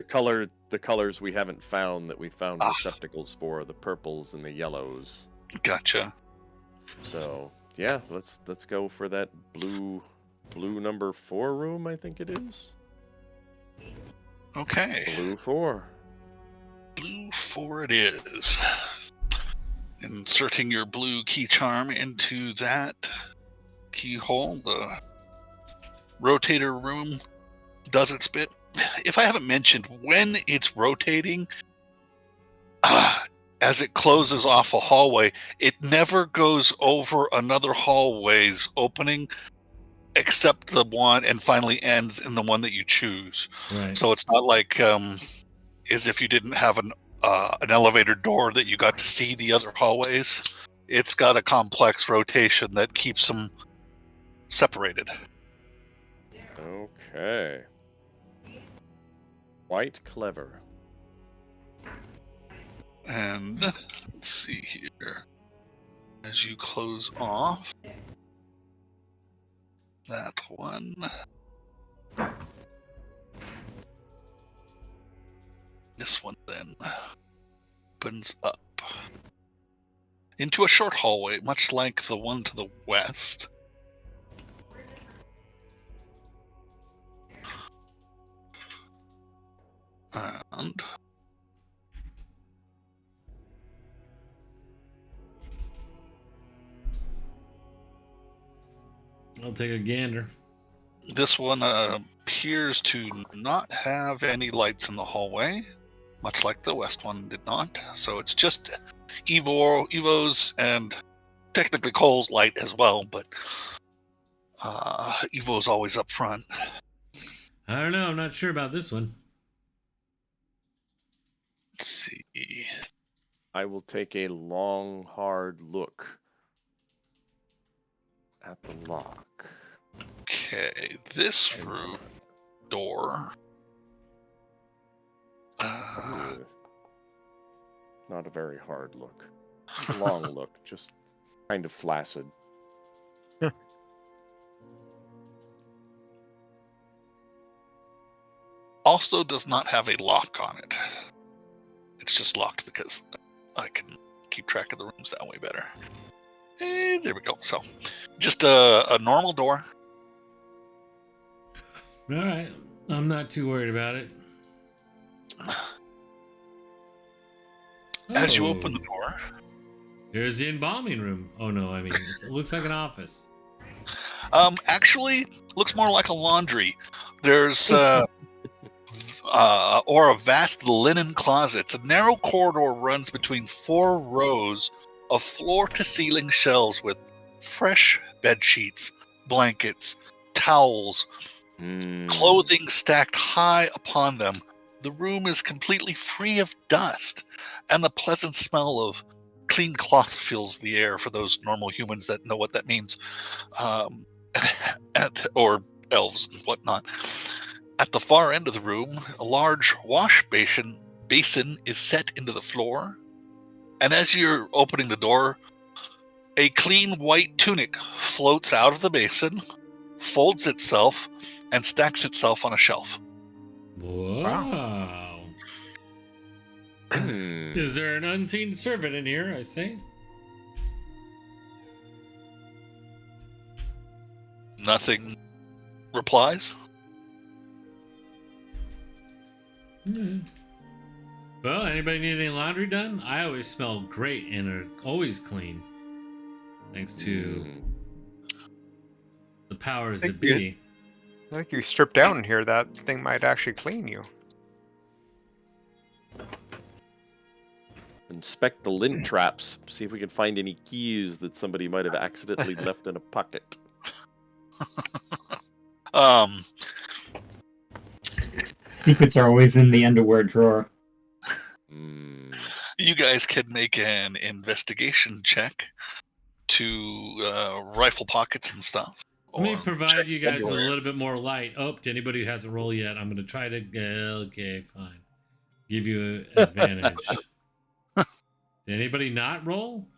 The colors we haven't found that we found receptacles for, the purples and the yellows. Gotcha. So yeah, let's go for that blue number 4 room, I think it is. Okay. Blue 4. Blue 4 it is. Inserting your blue key charm into that keyhole, the rotator room does its bit. If I haven't mentioned, when it's rotating, as it closes off a hallway, it never goes over another hallway's opening except the one, and finally ends in the one that you choose. Right. So it's not like as if you didn't have an elevator door that you got to see the other hallways. It's got a complex rotation that keeps them separated. Okay. Quite clever. And let's see here. As you close off that one, this one then opens up into a short hallway, much like the one to the west. And I'll take a gander. this one appears to not have any lights in the hallway, much like the west one did not. So it's just Evo's and technically Cole's light as well, but Evo's always up front. I don't know. I'm not sure about this one. Let's see. I will take a long, hard look at the lock. Okay, this room door. Not a very hard look. Long look, just kind of flaccid. Also does not have a lock on it. It's just locked because I can keep track of the rooms that way better. And there we go. So, just a normal door. All right. I'm not too worried about it. As you Oh, open the door, Here's the embalming room. Oh, no. I mean, it looks like an office. Actually, looks more like a laundry. There's or a vast linen closet. It's a narrow corridor runs between 4 rows of floor-to-ceiling shelves with fresh bed sheets, blankets, towels, clothing stacked high upon them. The room is completely free of dust, and the pleasant smell of clean cloth fills the air for those normal humans that know what that means, or elves and whatnot. At the far end of the room, a large wash basin is set into the floor, and as you're opening the door, a clean white tunic floats out of the basin, folds itself, and stacks itself on a shelf. Wow. Is there an unseen servant in here, I say? Nothing replies. Well, anybody need any laundry done? I always smell great and are always clean. Thanks to the powers that be. I think you strip down in here, that thing might actually clean you. Inspect the lint traps. See if we can find any keys that somebody might have accidentally left in a pocket. Secrets are always in the underwear drawer. You guys can make an investigation check to rifle pockets and stuff. Let me provide you guys with a everywhere. little bit more light. Oh, to anybody who hasn't rolled yet, I'm going to try to... Okay, fine. Give you an advantage. Did anybody not roll?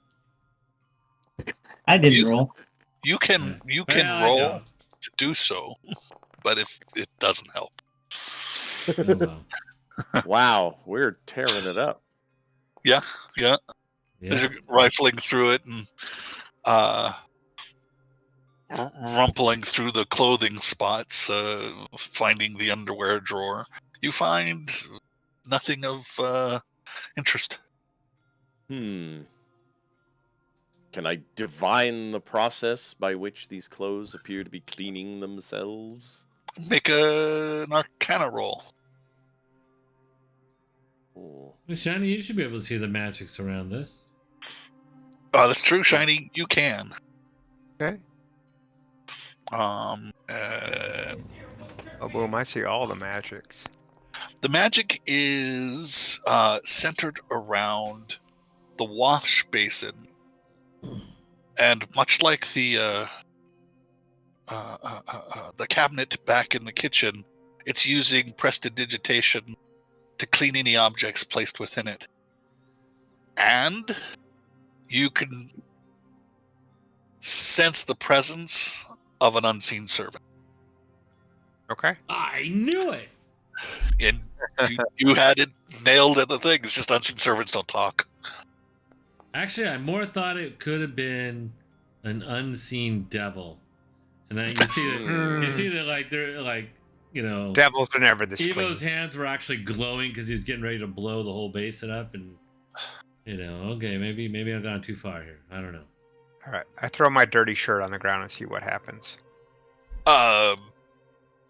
I didn't roll. You can Well, roll to do so, but if it doesn't help. Oh, well. Wow, we're tearing it up. Yeah. Yeah. As you're rifling through it and rumpling through the clothing spots, finding the underwear drawer, you find nothing of interest. Can I divine the process by which these clothes appear to be cleaning themselves? Make an Arcana roll. Oh. Shiny, you should be able to see the magics around this. Oh, that's true, Shiny. You can. Okay. And Oh, boom, I see all the magics. the magic is centered around the wash basin, and much like the cabinet back in the kitchen, it's using prestidigitation to clean any objects placed within it. And you can sense the presence of an unseen servant. Okay. I knew it! And you had it nailed at the thing. It's just unseen servants don't talk. Actually, I more thought it could have been an unseen devil. And then you see that like they're like, you know, Devils are never this Evo's clean. hands were actually glowing because he was getting ready to blow the whole basin up, and you know, okay, maybe I've gone too far here. I don't know. All right, I throw my dirty shirt on the ground and see what happens.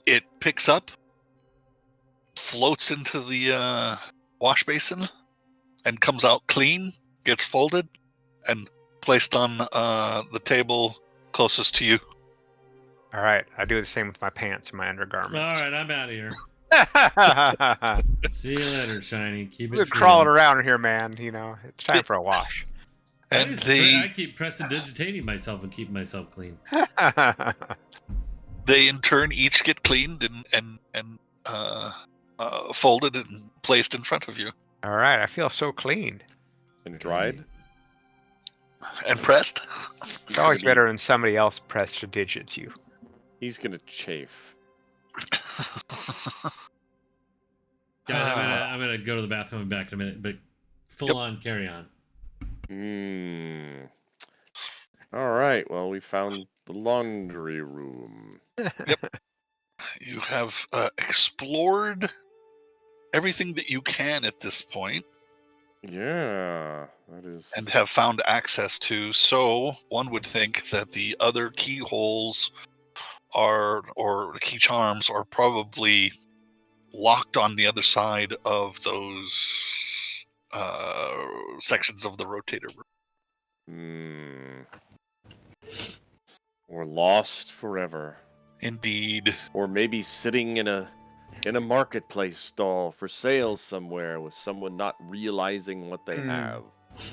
It picks up, floats into the wash basin, and comes out clean, gets folded, and placed on the table closest to you. All right, I do the same with my pants and my All undergarments. right, I'm out of here. See you later, Shiny. Keep it We're true. crawling around here, man. You know, it's time for a wash. And I keep prestidigitating myself and keeping myself clean. they in turn each get cleaned and folded and placed in front of you. All right, I feel so clean. And dried? And pressed. It's always better when somebody else prestidigitates you. He's gonna chafe. Guys, I'm gonna go to the bathroom and back in a minute, but full on carry on. All right. Well, we found the laundry room. You have explored everything that you can at this point. Yeah, that is. And have found access to, so one would think that the other keyholes or key charms are probably locked on the other side of those sections of the rotator room. Or lost forever. Indeed. Or maybe sitting in a marketplace stall for sale somewhere with someone not realizing what they have.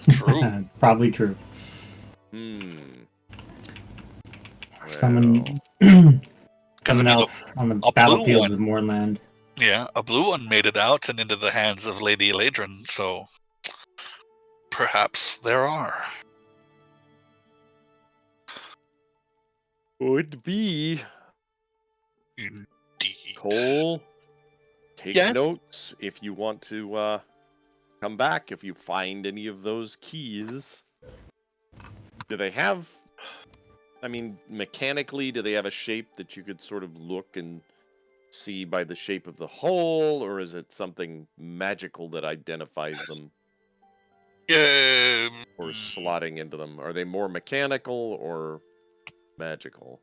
True. Probably true. Well, Someone else on the battlefield of Mournland. Yeah, a blue one made it out and into the hands of Lady Eladrin, so perhaps there are. Could be. Indeed. Cole, take notes if you want to come back if you find any of those keys. Do they have, I mean, mechanically, do they have a shape that you could sort of look and see by the shape of the hole, or is it something magical that identifies them? Or slotting into them? Are they more mechanical or magical?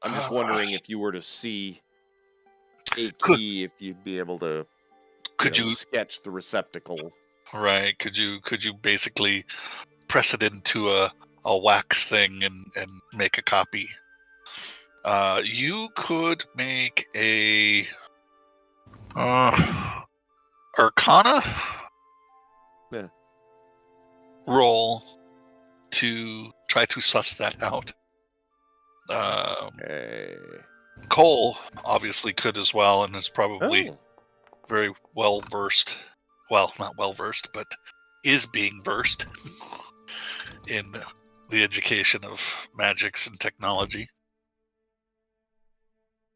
I'm just wondering if you were to see a key, if you'd be able to sketch the receptacle. Right. Could you basically press it into a wax thing and make a copy? You could make a Arcana roll to try to suss that out. Cole obviously could as well, and is probably very well versed. Well, not well versed, but is being versed in the education of magics and technology.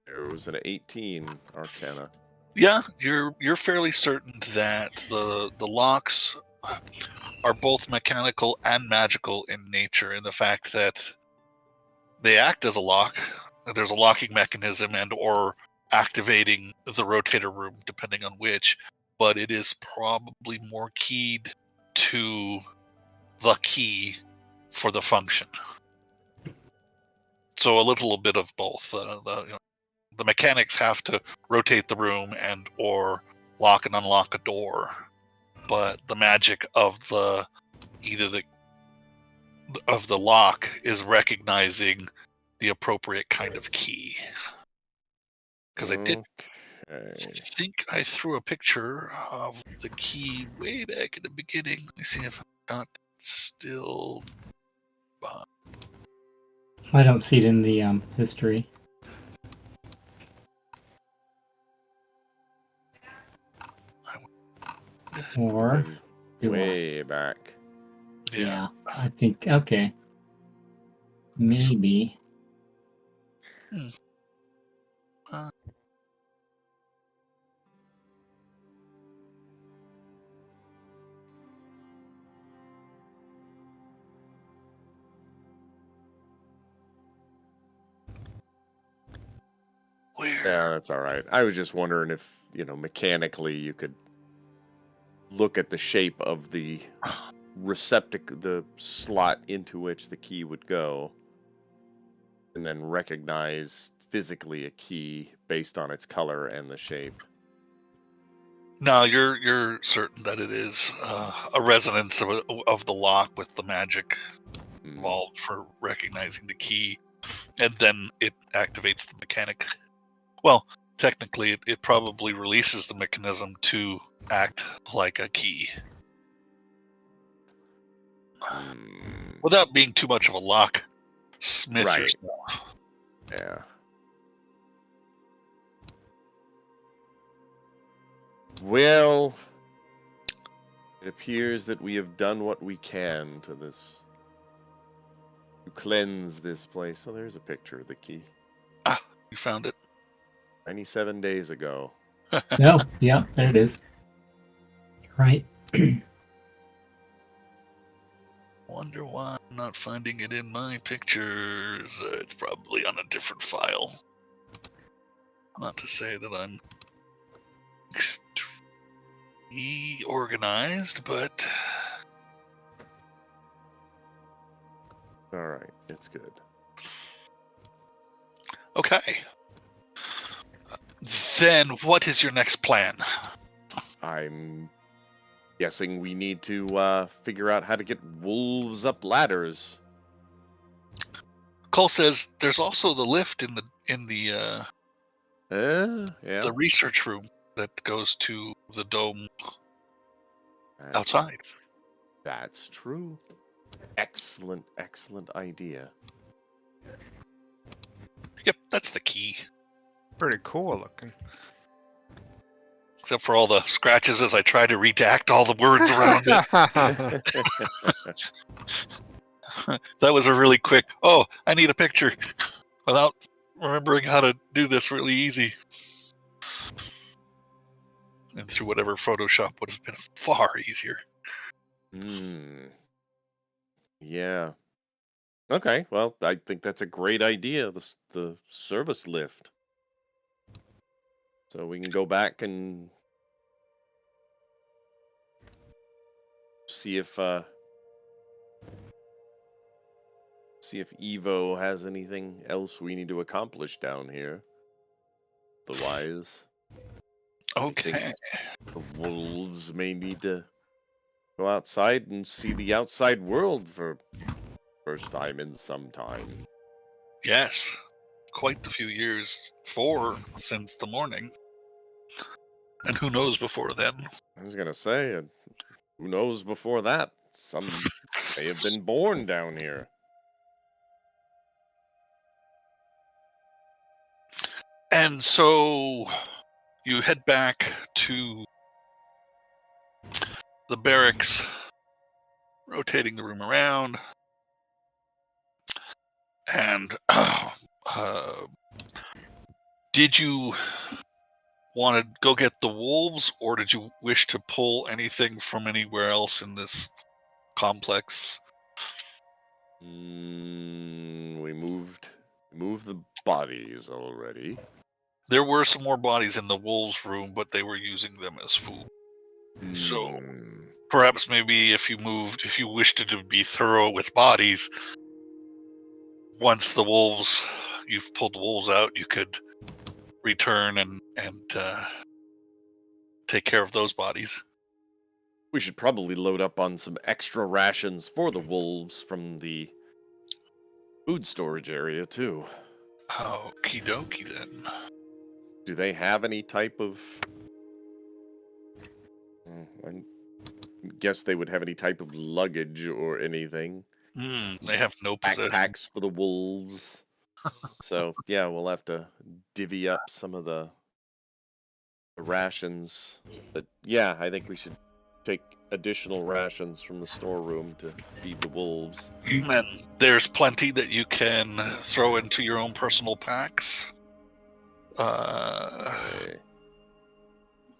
It was an 18 Arcana. Yeah, you're fairly certain that the locks are both mechanical and magical in nature, in the fact that they act as a lock. There's a locking mechanism and or activating the rotator room, depending on which, but it is probably more keyed to the key for the function. So a little bit of both. The mechanics have to rotate the room and or lock and unlock a door, but the magic of the lock is recognizing the appropriate kind of key. Because I did think I threw a picture of the key way back at the beginning. Let me see if I got it still. I don't see it in the history. Or way back. Yeah, I think okay. Maybe. Yeah, that's all right. I was just wondering if, mechanically you could look at the shape of the receptacle, the slot into which the key would go, and then recognize physically a key based on its color and the shape. No, you're certain that it is a resonance of the lock with the magic involved for recognizing the key, and then it activates the mechanic. Well, technically, it probably releases the mechanism to act like a key. Without being too much of a locksmith yourself. Yeah. Well, it appears that we have done what we can to cleanse this place. Oh, there's a picture of the key. Ah, you found it. 97 days ago. Oh, yeah, there it is. Right. Wonder why I'm not finding it in my pictures. It's probably on a different file. Not to say that I'm extremely organized, but all right, it's good. Okay. Then what is your next plan? I'm guessing we need to figure out how to get wolves up ladders. Cole says there's also the lift in the Yeah. the research room that goes to the dome That's- outside. That's true. Excellent idea. Yep, that's the key. Pretty cool looking. Except for all the scratches as I try to redact all the words around it. That was a really quick, oh, I need a picture, without remembering how to do this really easy. And through whatever Photoshop would have been far easier. Yeah. Okay, well, I think that's a great idea, the service lift. So we can go back and see if Evo has anything else we need to accomplish down here. Otherwise, I Okay. think the wolves may need to go outside and see the outside world for first time in some time. Yes. Quite a few years, 4 since the morning. And who knows before then? I was gonna say, who knows before that? Some may have been born down here. And so you head back to the barracks, rotating the room around. And did you want to go get the wolves, or did you wish to pull anything from anywhere else in this complex? We moved the bodies already. There were some more bodies in the wolves' room, but they were using them as food. So perhaps maybe if you wished to be thorough with bodies, once you've pulled the wolves out, you could return and take care of those bodies. We should probably load up on some extra rations for the wolves from the food storage area too. Okie dokie then. Do they have any type of... I guess they would have any type of luggage or anything. They have no possession. Backpacks for the wolves. So, yeah, we'll have to divvy up some of the rations. But, yeah, I think we should take additional rations from the storeroom to feed the wolves. And there's plenty that you can throw into your own personal packs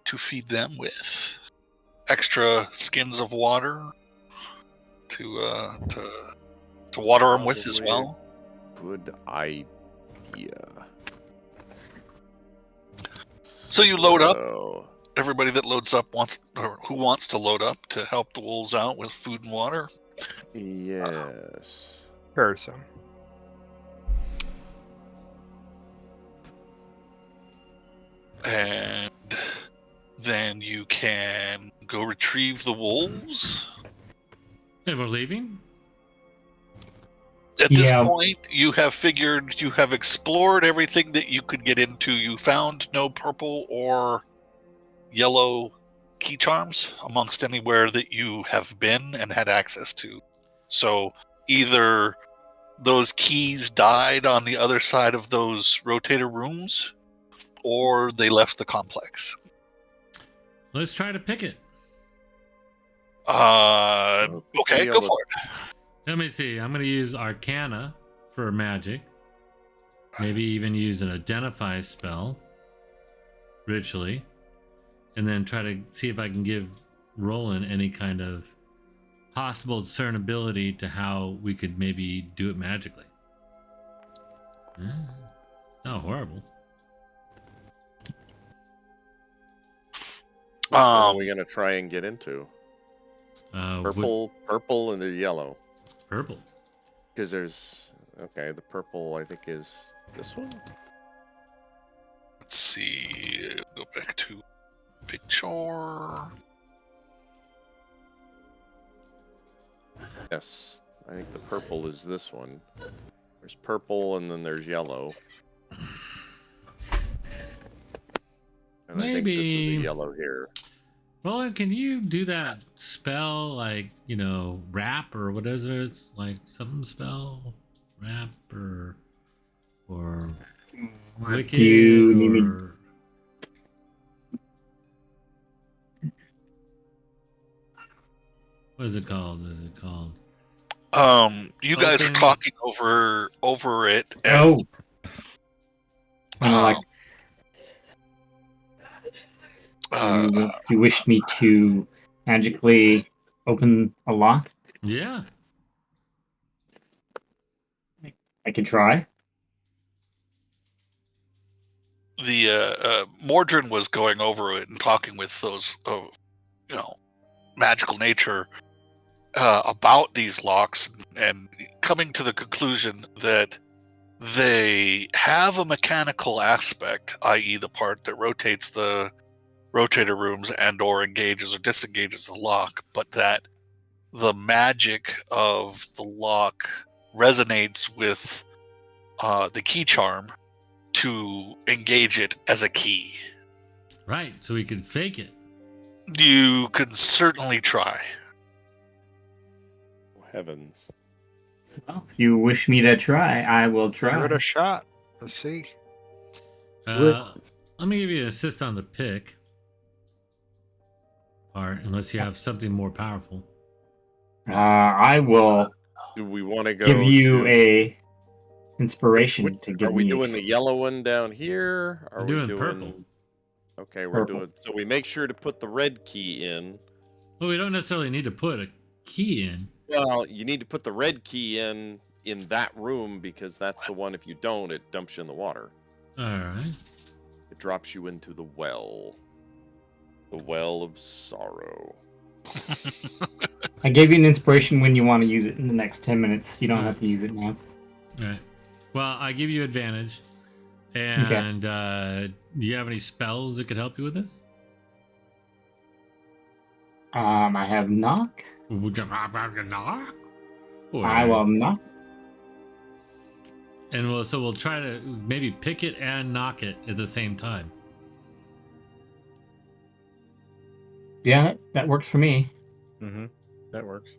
to feed them with. Extra skins of water to water them with as well. Good idea. So you load up. Everybody that loads up who wants to load up to help the wolves out with food and water. Yes. Person. And then you can go retrieve the wolves. And we're leaving? At this point, you have explored everything that you could get into. You found no purple or yellow key charms amongst anywhere that you have been and had access to. So either those keys died on the other side of those rotator rooms, or they left the complex. Let's try to pick it. Okay, go for it. Let me see. I'm going to use Arcana for magic. Maybe even use an Identify spell ritually. And then try to see if I can give Roland any kind of possible discernibility to how we could maybe do it magically. It's not horrible. What are we going to try and get into? Purple, and the yellow. Purple. Because there's... Okay, the purple, I think, is this one? let's see. Go back to picture. Yes, I think the purple is this one. There's purple and then there's yellow. And I think this is the Maybe. yellow here. Roland, can you do that spell, like, wrap or what is it? It's like something spell? Wrap or wicked do you need me- or... What is it called? You guys are Open. talking over it. And, Oh. Like, you wish me to magically open a lock? Yeah. I can try. The Mordrin was going over it and talking with those, magical nature about these locks, and coming to the conclusion that they have a mechanical aspect, i.e., the part that rotates the rotator rooms and/or engages or disengages the lock, but that the magic of the lock resonates with the key charm to engage it as a key. Right, so we could fake it. You can certainly try. Heavens. Well, if you wish me to try, I will try. Give it a shot. Let's see. Let me give you an assist on the pick part, unless you have something more powerful. I will Do we want to go give you to... a inspiration to give Are we me. doing the yellow one down here? Are We're we doing purple. Okay, we're Purple. doing... So we make sure to put the red key in. Well, we don't necessarily need to put a key in. Well, you need to put the red key in that room, because that's the one, if you don't, it dumps you in the water. All right. It drops you into the well. The well of sorrow. I gave you an inspiration when you want to use it in the next 10 minutes. You don't have to use it now. All right. Well, I give you advantage. And do you have any spells that could help you with this? I have knock. Would you knock? I will knock. And we'll try to maybe pick it and knock it at the same time. Yeah, that works for me. Mm-hmm. That works.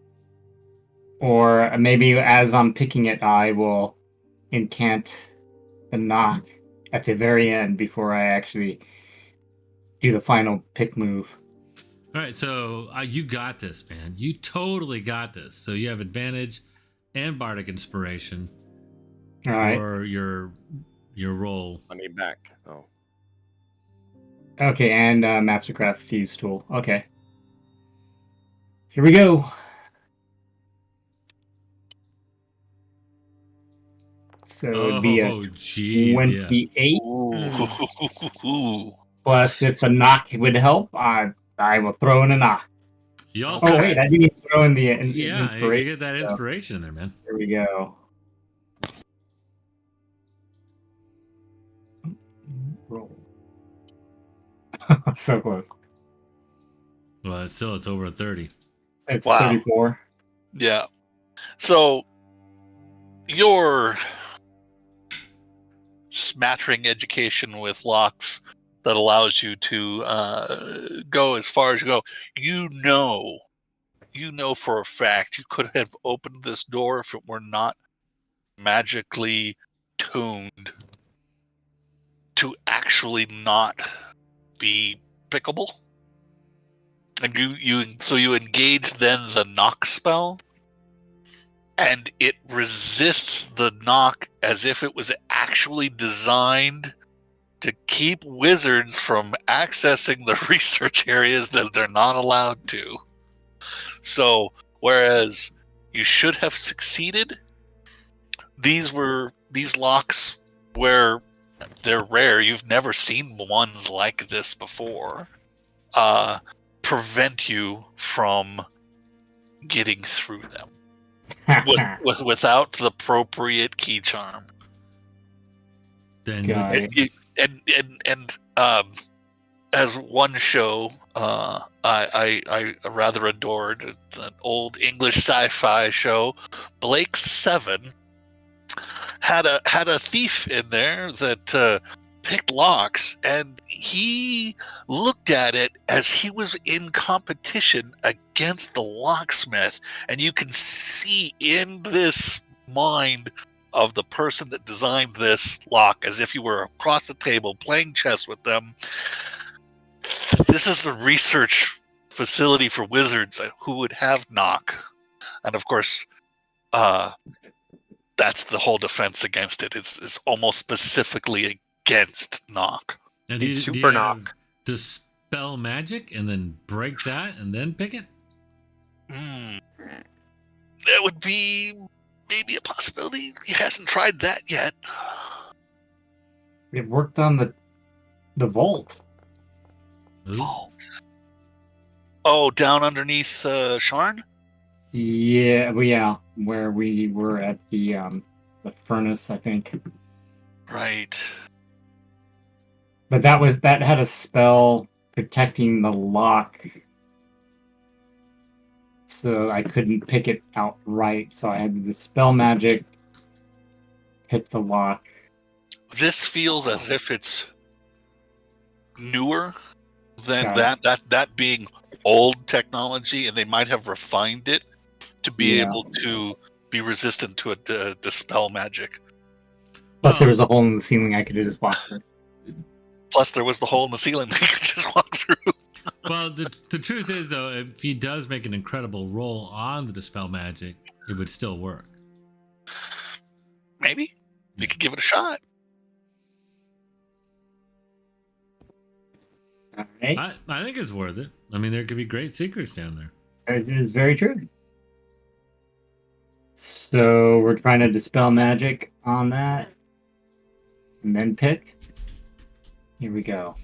Or maybe as I'm picking it, I will incant the knock at the very end before I actually do the final pick move. All right, so you got this, man. You totally got this. So you have advantage and bardic inspiration All right. for your roll. I mean, back. Oh. Okay, and Mastercraft Fuse Tool. Okay. Here we go. So it'd be a geez, 28 Ooh. plus if a knock would help, I will throw in a knock. You also, Oh wait, I didn't even throw in the yeah, inspiration. you get that inspiration there, man. Here we go. Roll. So close. Well, it's over a 30. It's Wow. 34. Yeah. So your smattering education with locks that allows you to go as far as you go. You know for a fact you could have opened this door if it were not magically tuned to actually not be pickable. And you engage then the knock spell, and it resists the knock as if it was actually designed to keep wizards from accessing the research areas that they're not allowed to. So, whereas you should have succeeded, these locks, where they're rare, you've never seen ones like this before, prevent you from getting through them without the appropriate key charm. Then Got it. as one show I rather adored, it's an old English sci-fi show, Blake 7, had a thief in there that picked locks, and he looked at it as he was in competition against the locksmith, and you can see in this mind of the person that designed this lock, as if you were across the table playing chess with them. This is a research facility for wizards who would have knock, and of course that's the whole defense against it. It's almost specifically against knock. And Need do super you have knock. dispel magic and then break that and then pick it? That would be maybe a possibility. He hasn't tried that yet. It worked on the vault. Ooh. Vault. Oh, down underneath Sharn? Yeah, well, yeah, where we were at the furnace, I think. Right. But that had a spell protecting the lock, so I couldn't pick it outright. So I had to dispel magic, hit the lock. This feels as if it's newer than Got that being old technology, and they might have refined it to be able to be resistant to a dispel magic. Plus, there was a hole in the ceiling I could have just walked through. Plus, there was the hole in the ceiling they could just walk through. Well, the truth is, though, if he does make an incredible roll on the dispel magic, it would still work. Maybe we could give it a shot. All right. I think it's worth it. I mean, there could be great secrets down there. It is very true. So we're trying to dispel magic on that, and then pick. Here we go.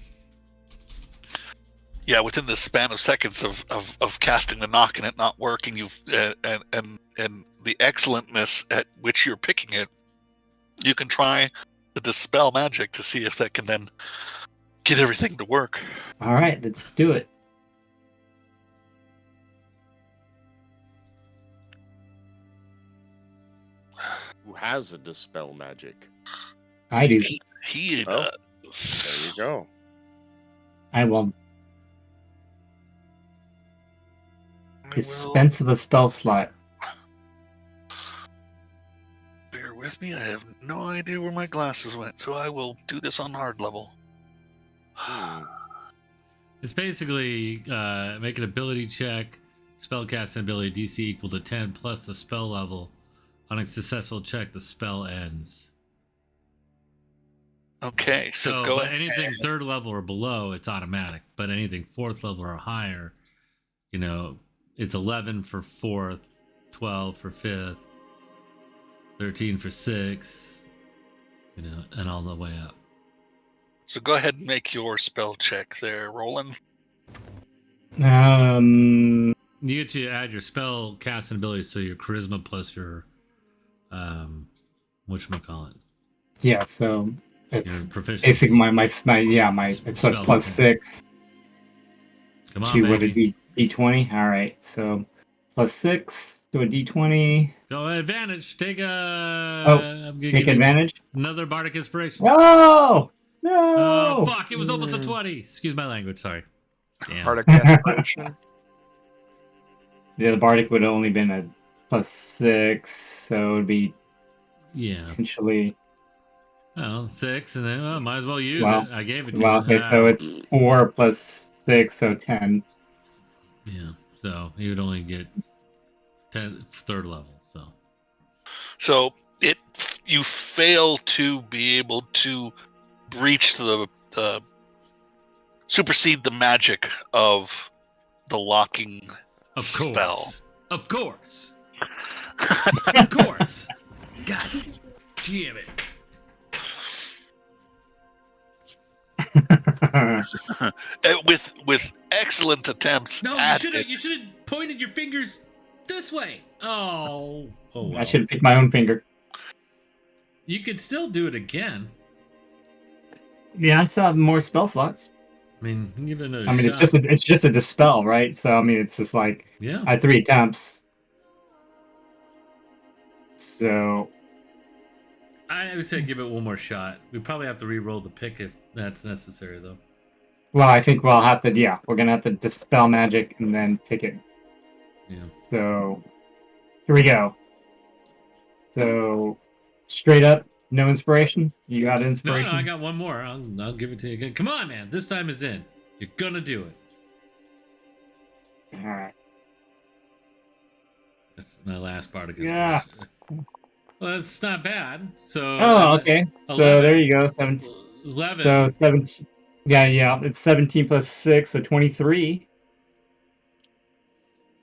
Yeah, within the span of seconds of casting the knock and it not working, you've and the excellentness at which you're picking it, you can try the dispel magic to see if that can then get everything to work. All right, let's do it. Who has a dispel magic? I do. He Oh. does. There you go. I will I will- dispense of a spell slot. Bear with me. I have no idea where my glasses went, so I will do this on hard level. It's basically make an ability check, spell casting ability DC equal to 10 plus the spell level. On a successful check, the spell ends. Okay, so go but ahead. anything third level or below, it's automatic. But anything fourth level or higher, it's 11 for fourth, 12 for fifth, 13 for sixth, and all the way up. So go ahead and make your spell check there, Roland. You get to add your spell casting ability, so your charisma plus your whatchamacallit. Yeah, so it's Your proficiency. basically my so it's Spell plus check. 6 Come on, to what a baby. D20. All right, so plus 6 to a D20. Go advantage. Take a. I'm gonna Take give you advantage. another bardic inspiration. No, Oh no. fuck! It was almost a 20. Excuse my language. Sorry. Damn. Bardic Inspiration. Yeah, the bardic would have only been a plus 6, so it would be Yeah. potentially. Well, 6, and then might as well use Well, it. I gave it to Well, you. okay, so it's 4 plus 6, so 10. Yeah. So you would only get 10 third level. So you fail to be able to breach the supersede the magic of the locking Of spell. course. Of course. Of course. God damn it. With excellent attempts. No, at you should have pointed your fingers this way. Oh. Oh. Well. I should have picked my own finger. You could still do it again. Yeah, I still have more spell slots. I mean, give it another I mean, shot. it's just a dispel, right? So I mean, it's just like Yeah. I had 3 attempts. So I would say give it one more shot. We probably have to re-roll the pick if that's necessary, though. well, I think we'll have to. Yeah, we're gonna have to dispel magic and then pick it. Yeah. So here we go. So straight up, no inspiration. You got No, inspiration. I got one more. I'll give it to you again. Come on, man. This time is in. You're gonna do it. All right. That's my last part of Yeah. Well, that's not bad. So. Oh, okay. 11, So there you go. 17. 11. So 17. Yeah. It's 17 plus 6, so 23.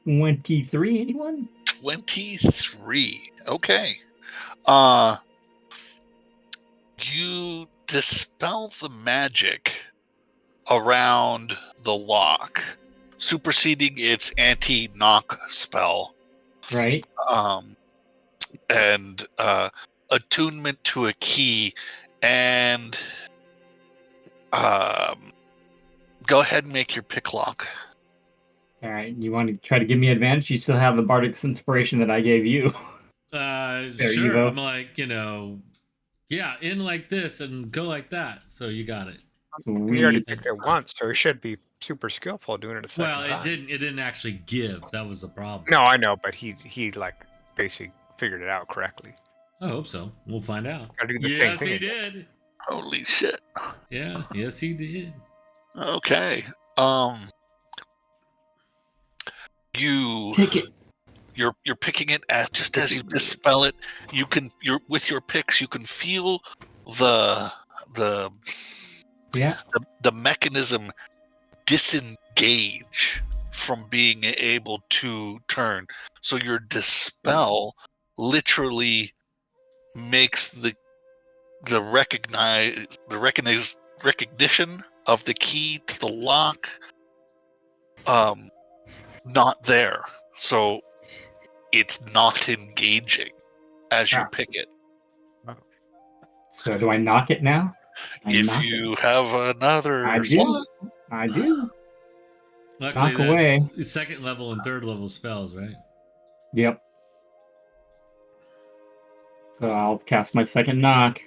23. Anyone? 23. Okay. You dispel the magic around the lock, superseding its anti-knock spell. Right. And attunement to a key, and go ahead and make your pick lock. All right. You want to try to give me advantage? You still have the Bardic's inspiration that I gave you. There you Sure. go. I'm like, yeah, in like this and go like that. So you got it. He already Sweet. picked it once, so he should be super skillful doing it a second Well, time. it didn't actually give. That was the problem. No, I know, but he like basically figured it out correctly. I hope so. We'll find out. Gotta do the same Yes, thing he again. did. Holy shit. Yeah, yes, he did. Okay. You Pick it. You're picking it just as you dispel it. You're with your picks. You can feel the Yeah. the mechanism disengage from being able to turn. So your dispel literally makes the recognition of the key to the lock not there. So it's not engaging as you pick it. So do I knock it now? If you have another I do. I do. Luckily, Knock away. that's second level and third level spells, right? Yep. So I'll cast my second knock.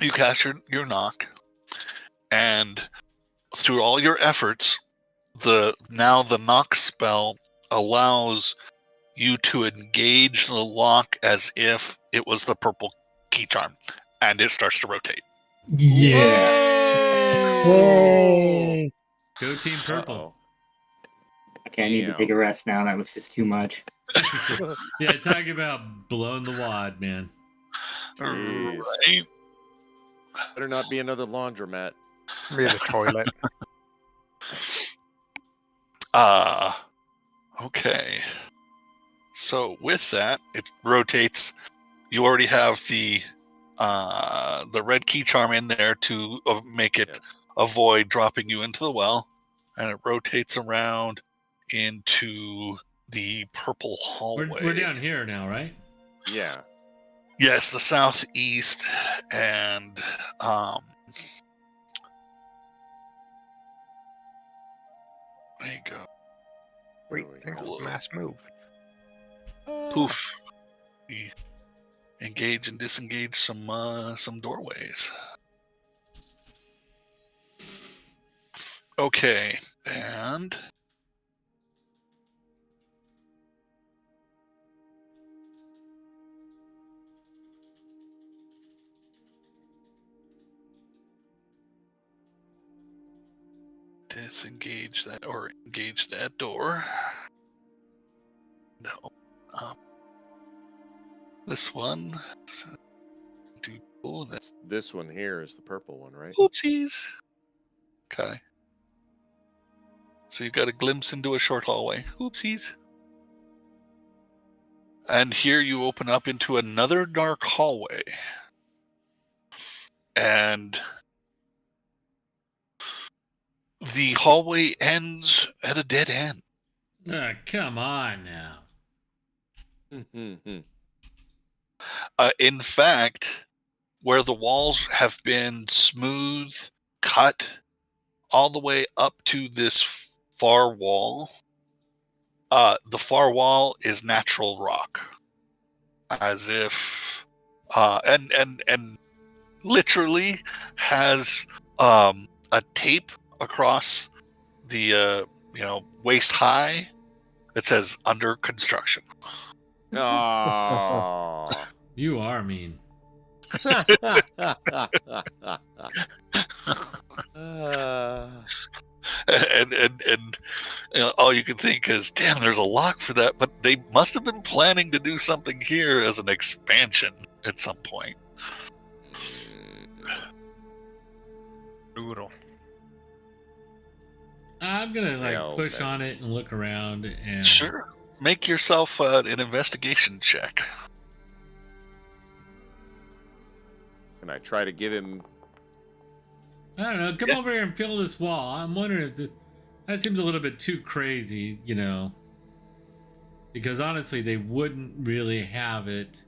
You cast your knock, and through all your efforts, the knock spell allows you to engage the lock as if it was the purple key charm, and it starts to rotate. Yeah. Yay! Go Team Purple. Uh-oh. Okay, I need to take a rest now. That was just too much. Yeah, talking about blowing the wad, man. Jeez. Right. Better not be another laundromat. Maybe the toilet. Okay. So with that, it rotates. You already have the red key charm in there to make it avoid dropping you into the well, and it rotates around into the purple hallway. We're down here now, right? Yeah. Yes, the southeast, and there you go. Wait, I think it was a mass move. Poof. Engage and disengage some doorways. Okay, and disengage that or engage that door. No. This one. This one here is the purple one, right? Oopsies. Okay. So you got a glimpse into a short hallway. Oopsies. And here you open up into another dark hallway. And the hallway ends at a dead end. Come on now. In fact, where the walls have been smooth cut all the way up to this far wall. The far wall is natural rock, as if, and literally has a tape across the waist high that says "under construction." Oh. You are mean. And all you can think is, damn, there's a lock for that. But they must have been planning to do something here as an expansion at some point. Brutal. I'm gonna Well, push then. on it and look around and Sure. Make yourself an investigation check. Can I try to give him? I don't know. Come over here and feel this wall. I'm wondering if that seems a little bit too crazy, because honestly, they wouldn't really have it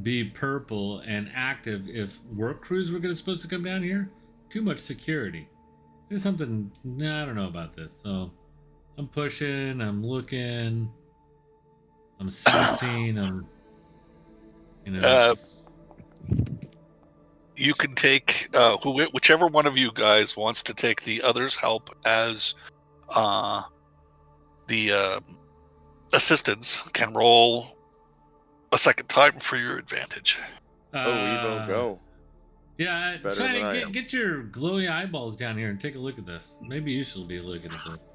be purple and active if work crews were supposed to come down here. Too much security. There's something. I don't know about this. So I'm pushing. I'm looking. I'm sensing. You can take whichever one of you guys wants to take the other's help as the assistants can roll a second time for your advantage. Evo, go. Yeah, Better than I Shiny, am. get your glowy eyeballs down here and take a look at this. Maybe you should be looking at this.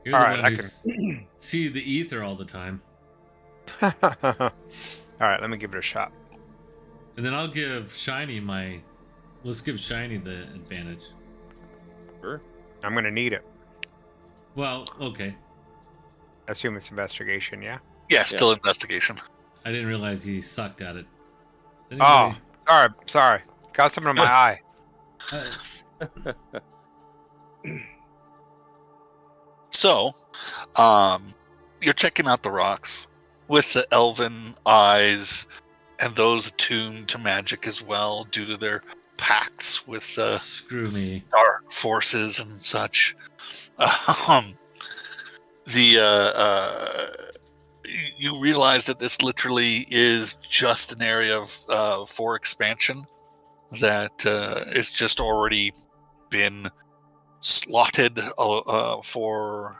You're All the right, one I who see the ether all the time. All right, let me give it a shot. And then I'll give Shiny let's give Shiny the advantage. Sure. I'm gonna need it. Well, okay. I assume it's investigation, yeah? Yeah, still investigation. I didn't realize he sucked at it. Does Oh, anybody- sorry. Got something in my eye. So, you're checking out the rocks with the elven eyes and those attuned to magic as well due to their pacts with Screw me. dark forces and such. You realize that this literally is just an area of for expansion that is just already been slotted for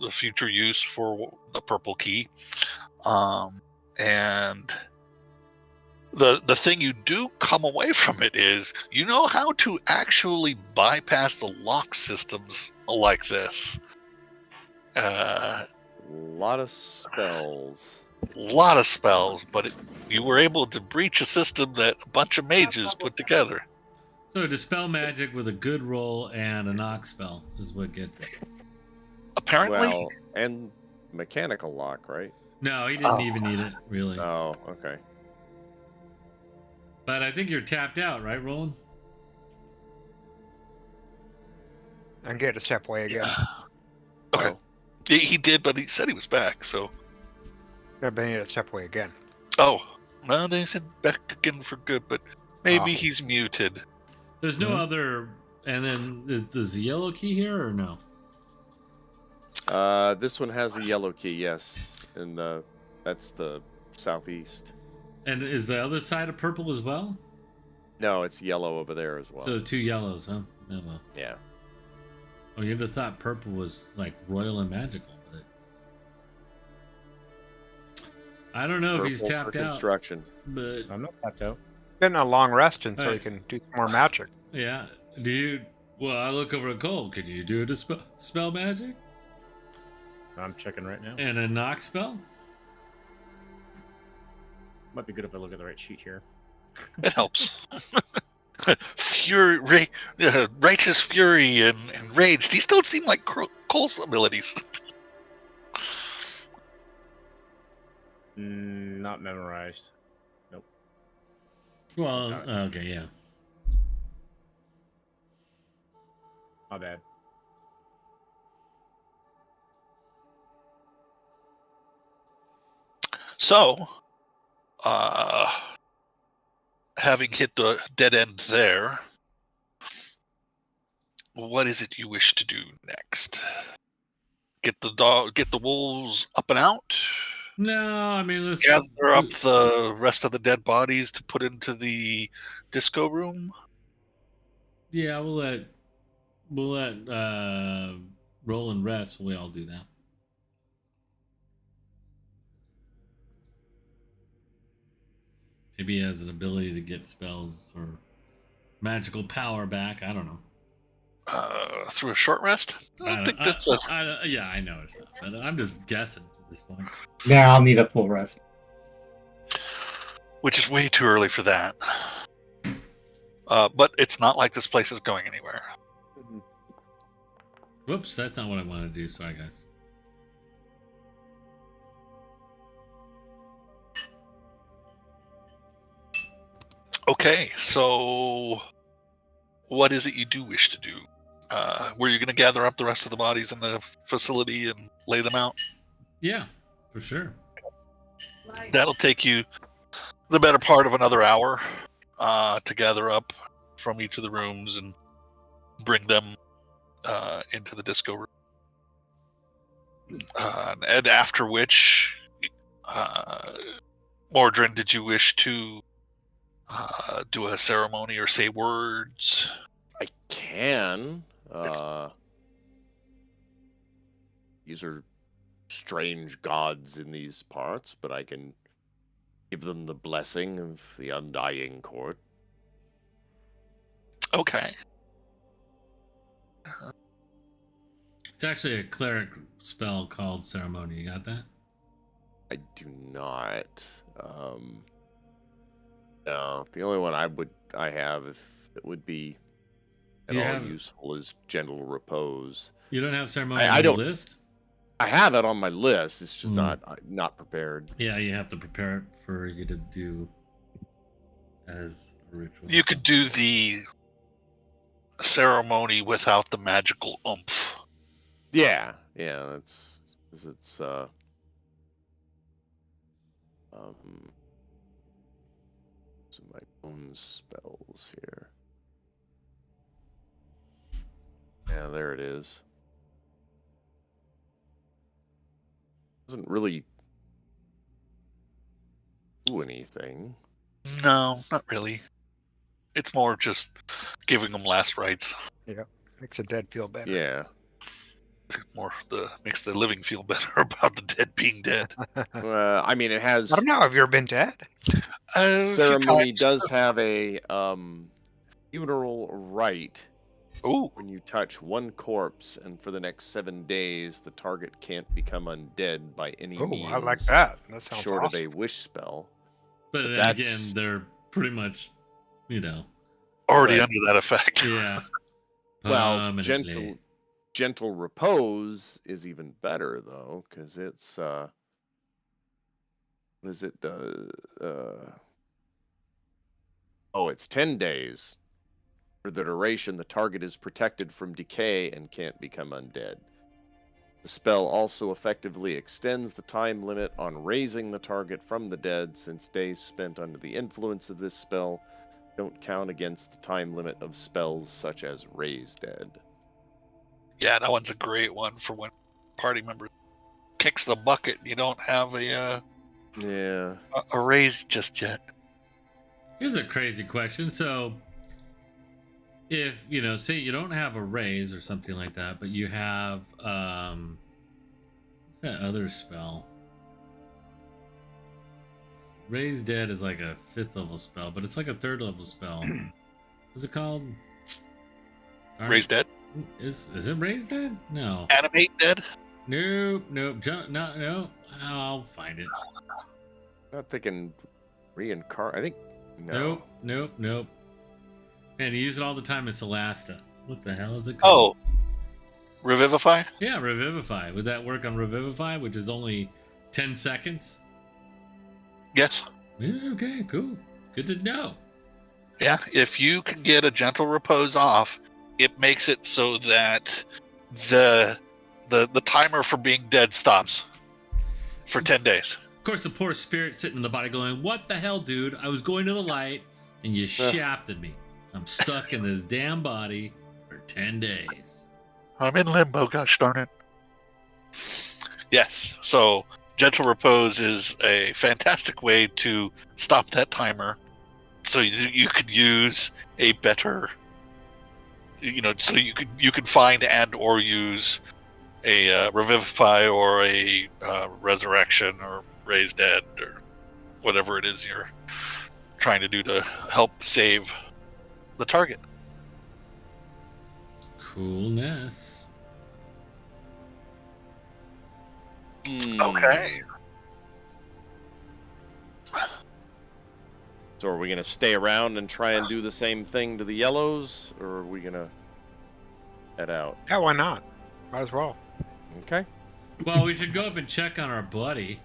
the future use for the purple key. And the thing you do come away from it is you know how to actually bypass the lock systems like this. A lot of spells. Lot of spells, but you were able to breach a system that a bunch of mages put together. So dispel magic with a good roll and a knock spell is what gets it. Apparently, Well, and mechanical lock, right? No, he didn't even need it, really. Oh, okay. But I think you're tapped out, right, Roland? I'm getting to step away again. Okay. Oh. He did, but he said he was back. So, But I need to step away again. oh, no, they said back again for good, but maybe he's muted. There's no other. And then is the yellow key here or no? This one has a yellow key, yes, and that's the southeast. And is the other side of purple as well? No, it's yellow over there as well. So 2 yellows, huh? Oh, well. Yeah. Oh, you'd have thought purple was like royal and magical, but I don't know if he's Purple for tapped out. construction. But I'm not tapped out. Getting a long rest until Hey. we can do some more magic. yeah, do you? Well, I look over at Cole. Could you do a spell magic I'm checking right now. and a knock spell? Might be good if I look at the right sheet here. It helps. Righteous fury and rage. These don't seem like Cole's abilities. Not memorized. Nope. Well, Got it. okay, yeah. My bad. So, having hit the dead end there, what is it you wish to do next? Get the wolves up and out? No, I mean, let's Gather up the rest of the dead bodies to put into the disco room? Yeah, we'll let Roland rest. We all do that. Maybe he has an ability to get spells or magical power back. I don't know. Through a short rest? I don't think that's yeah, I know it's not. But I'm just guessing at this point. Yeah, I'll need a full rest. Which is way too early for that. But it's not like this place is going anywhere. Whoops, that's not what I wanted to do. Sorry, guys. Okay, so what is it you do wish to do? Were you going to gather up the rest of the bodies in the facility and lay them out? Yeah, for sure. That'll take you the better part of another hour to gather up from each of the rooms and bring them into the disco room. And after which, Mordrin, did you wish to do a ceremony or say words? I can. These are strange gods in these parts, but I can give them the blessing of the Undying Court. Okay. It's actually a cleric spell called ceremony. You got that? I do not. No, the only one I have if it would be at all useful is gentle repose. You don't have ceremony on your list? I have it on my list. It's just not prepared. Yeah, you have to prepare it for you to do as a ritual. You could do the ceremony without the magical oomph. Yeah, it's some of my own spells here. Yeah, there it is. Doesn't really do anything. No, not really. It's more just giving them last rites. Yeah, makes the dead feel better. Yeah. Makes the living feel better about the dead being dead. I mean, it has. I don't know. Have you ever been dead? Ceremony does have a funeral rite. Ooh. When you touch one corpse, and for the next 7 days, the target can't become undead by any means. I like that. That sounds short awesome. of a wish spell. But then again, they're pretty much, already under that effect. Yeah. Well, gentle repose is even better though, because it's it's 10 days. For the duration, the target is protected from decay and can't become undead. The spell also effectively extends the time limit on raising the target from the dead, since days spent under the influence of this spell don't count against the time limit of spells such as Raise Dead. Yeah, that one's a great one for when party member kicks the bucket and you don't have a raise just yet. Here's a crazy question. So, if, say you don't have a raise or something like that, but you have, what's that other spell? Raise Dead is like a 5th level spell, but it's like a 3rd level spell. What's it called? Raise Dead? Is it Raise Dead? No. Animate Dead? Nope. No. I'll find it. I'm not thinking reincarnate. I think no. Nope. And you use it all the time. It's Elasta. What the hell is it called? Oh, Revivify? Yeah, Revivify. Would that work on Revivify, which is only 10 seconds? Yes. Yeah, okay, cool. Good to know. Yeah, if you can get a gentle repose off, it makes it so that the timer for being dead stops for 10 days. Of course, the poor spirit sitting in the body going, what the hell, dude? I was going to the light. and you shafted me. I'm stuck in this damn body for 10 days. I'm in limbo, gosh darn it. Yes, so Gentle Repose is a fantastic way to stop that timer. So you could use a better, so you could find and or use a Revivify or a Resurrection or Raise Dead or whatever it is you're trying to do to help save the target. Coolness. Okay. So are we going to stay around and try and do the same thing to the yellows, or are we going to head out? Yeah, why not? Might as well. Okay. Well, we should go up and check on our buddy.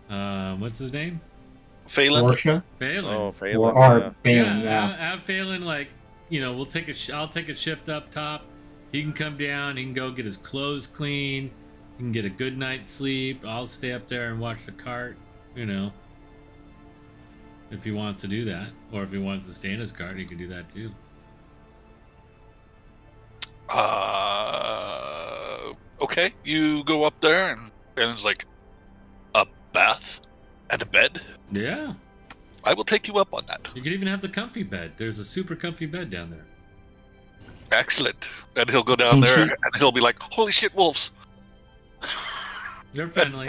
What's his name? Phelan? Portia Phelan. Oh, or Phelan. our Phelan, Yeah, have Phelan, we'll take I'll take a shift up top. He can come down. He can go get his clothes clean. He can get a good night's sleep. I'll stay up there and watch the cart. If he wants to do that, or if he wants to stay in his cart, he can do that too. Okay, you go up there and it's like a bath and a bed. Yeah. I will take you up on that. You can even have the comfy bed. There's a super comfy bed down there. Excellent. And he'll go down there and he'll be like, holy shit, wolves. They're friendly.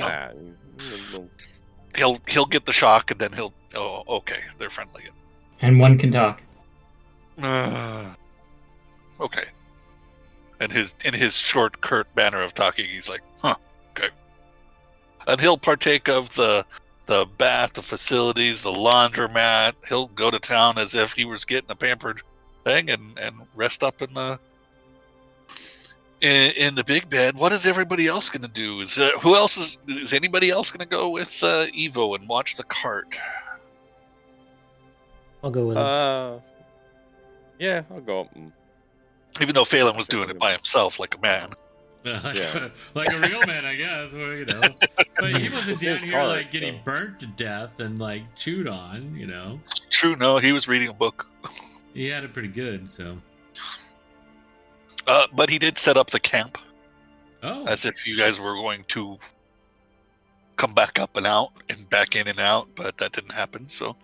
He'll get the shock and then okay, they're friendly. and one can talk. Okay. And in his short, curt manner of talking, he's like, huh, okay. And he'll partake of the bath, the facilities, the laundromat. He'll go to town as if he was getting a pampered thing and rest up in the big bed. What is everybody else going to do? Is anybody else going to go with Evo and watch the cart? I'll go with him. Yeah, I'll go up and... Even though Phelan was doing it by himself like a man. Yeah. Like a real man, I guess. But he wasn't down here getting burnt to death and chewed on. True, no, he was reading a book. He had it pretty good, so. But he did set up the camp. Oh. As if you guys were going to come back up and out and back in and out, but that didn't happen. So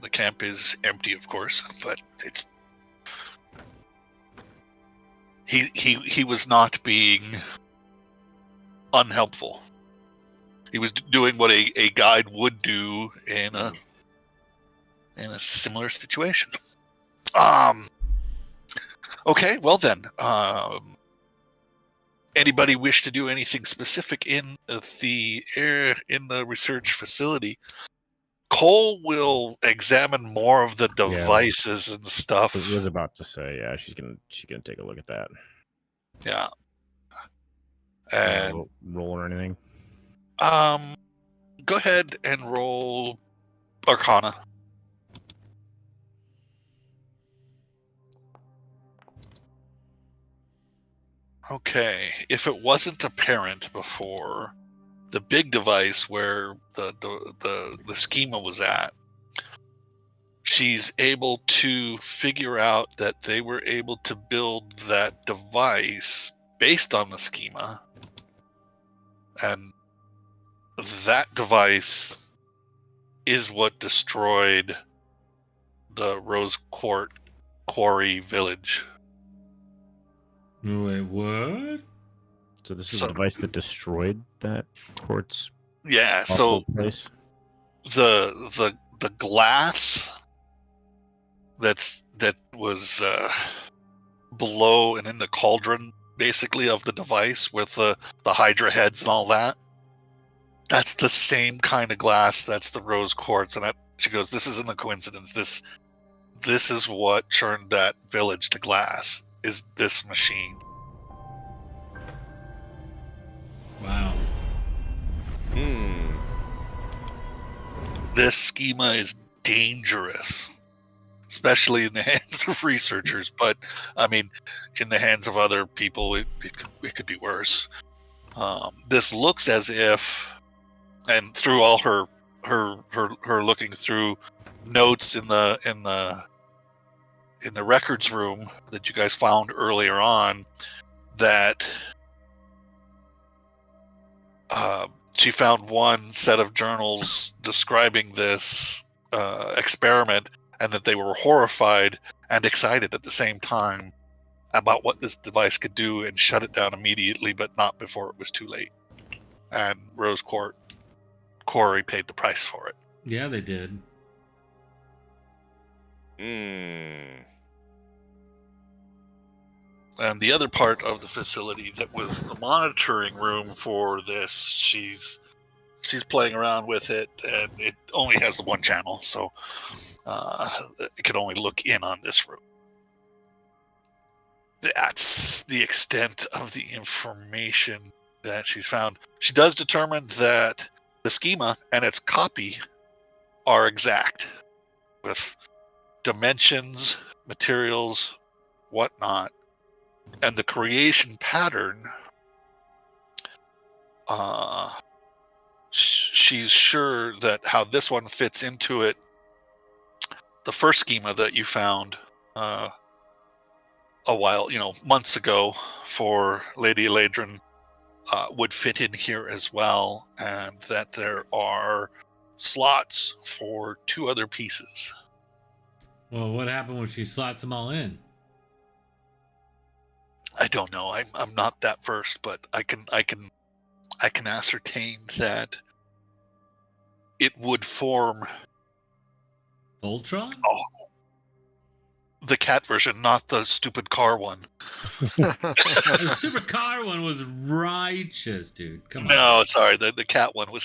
the camp is empty, of course, but it's. He was not being unhelpful. He was doing what a guide would do in a similar situation. Okay, well then, anybody wish to do anything specific in the research facility? Cole will examine more of the devices and stuff. I was about to say, yeah, she's gonna take a look at that. Yeah. And roll or anything. Go ahead and roll Arcana. Okay, if it wasn't apparent before, the big device where the schema was at, she's able to figure out that they were able to build that device based on the schema, and that device is what destroyed the Rose Quarry village. Wait, what? So this is the device that destroyed that quartz. Yeah. So place? the glass that was below and in the cauldron, basically, of the device with the Hydra heads and all that. That's the same kind of glass. That's the rose quartz, and she goes, "This isn't a coincidence. This is what turned that village to glass. Is this machine?" Wow. This schema is dangerous, especially in the hands of researchers. But I mean, in the hands of other people, it could be worse. This looks as if, and through all her looking through notes in the records room that you guys found earlier on that she found one set of journals describing this experiment, and that they were horrified and excited at the same time about what this device could do, and shut it down immediately, but not before it was too late. And Rose Quarry paid the price for it. Yeah, they did. Hmm. And the other part of the facility that was the monitoring room for this, she's playing around with it, and it only has the one channel, so it can only look in on this room. That's the extent of the information that she's found. She does determine that the schema and its copy are exact, with dimensions, materials, whatnot. And the creation pattern, she's sure that how this one fits into it, the first schema that you found a while, months ago for Lady Eladrin would fit in here as well, and that there are slots for 2 other pieces. Well, what happened when she slots them all in? I don't know. I'm not that versed, but I can ascertain that it would form Voltron? the cat version, not the stupid car one. The super car one was righteous, dude. Come on. No, sorry, the cat one was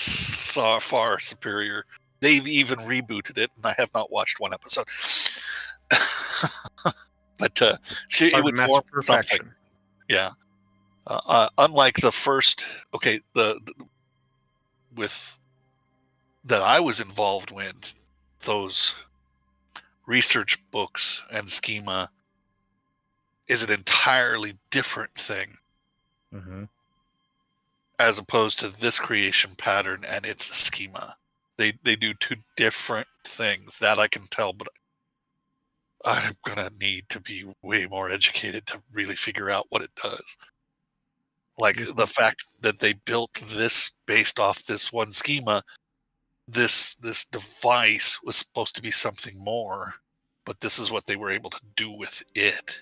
far superior. They've even rebooted it, and I have not watched one episode. But it would form something. Yeah. Unlike the first, with that I was involved with, those research books and schema is an entirely different thing, as opposed to this creation pattern and its schema. They do 2 different things, that I can tell, but I'm gonna need to be way more educated to really figure out what it does. Like the fact that they built this based off this one schema, this device was supposed to be something more, but this is what they were able to do with it.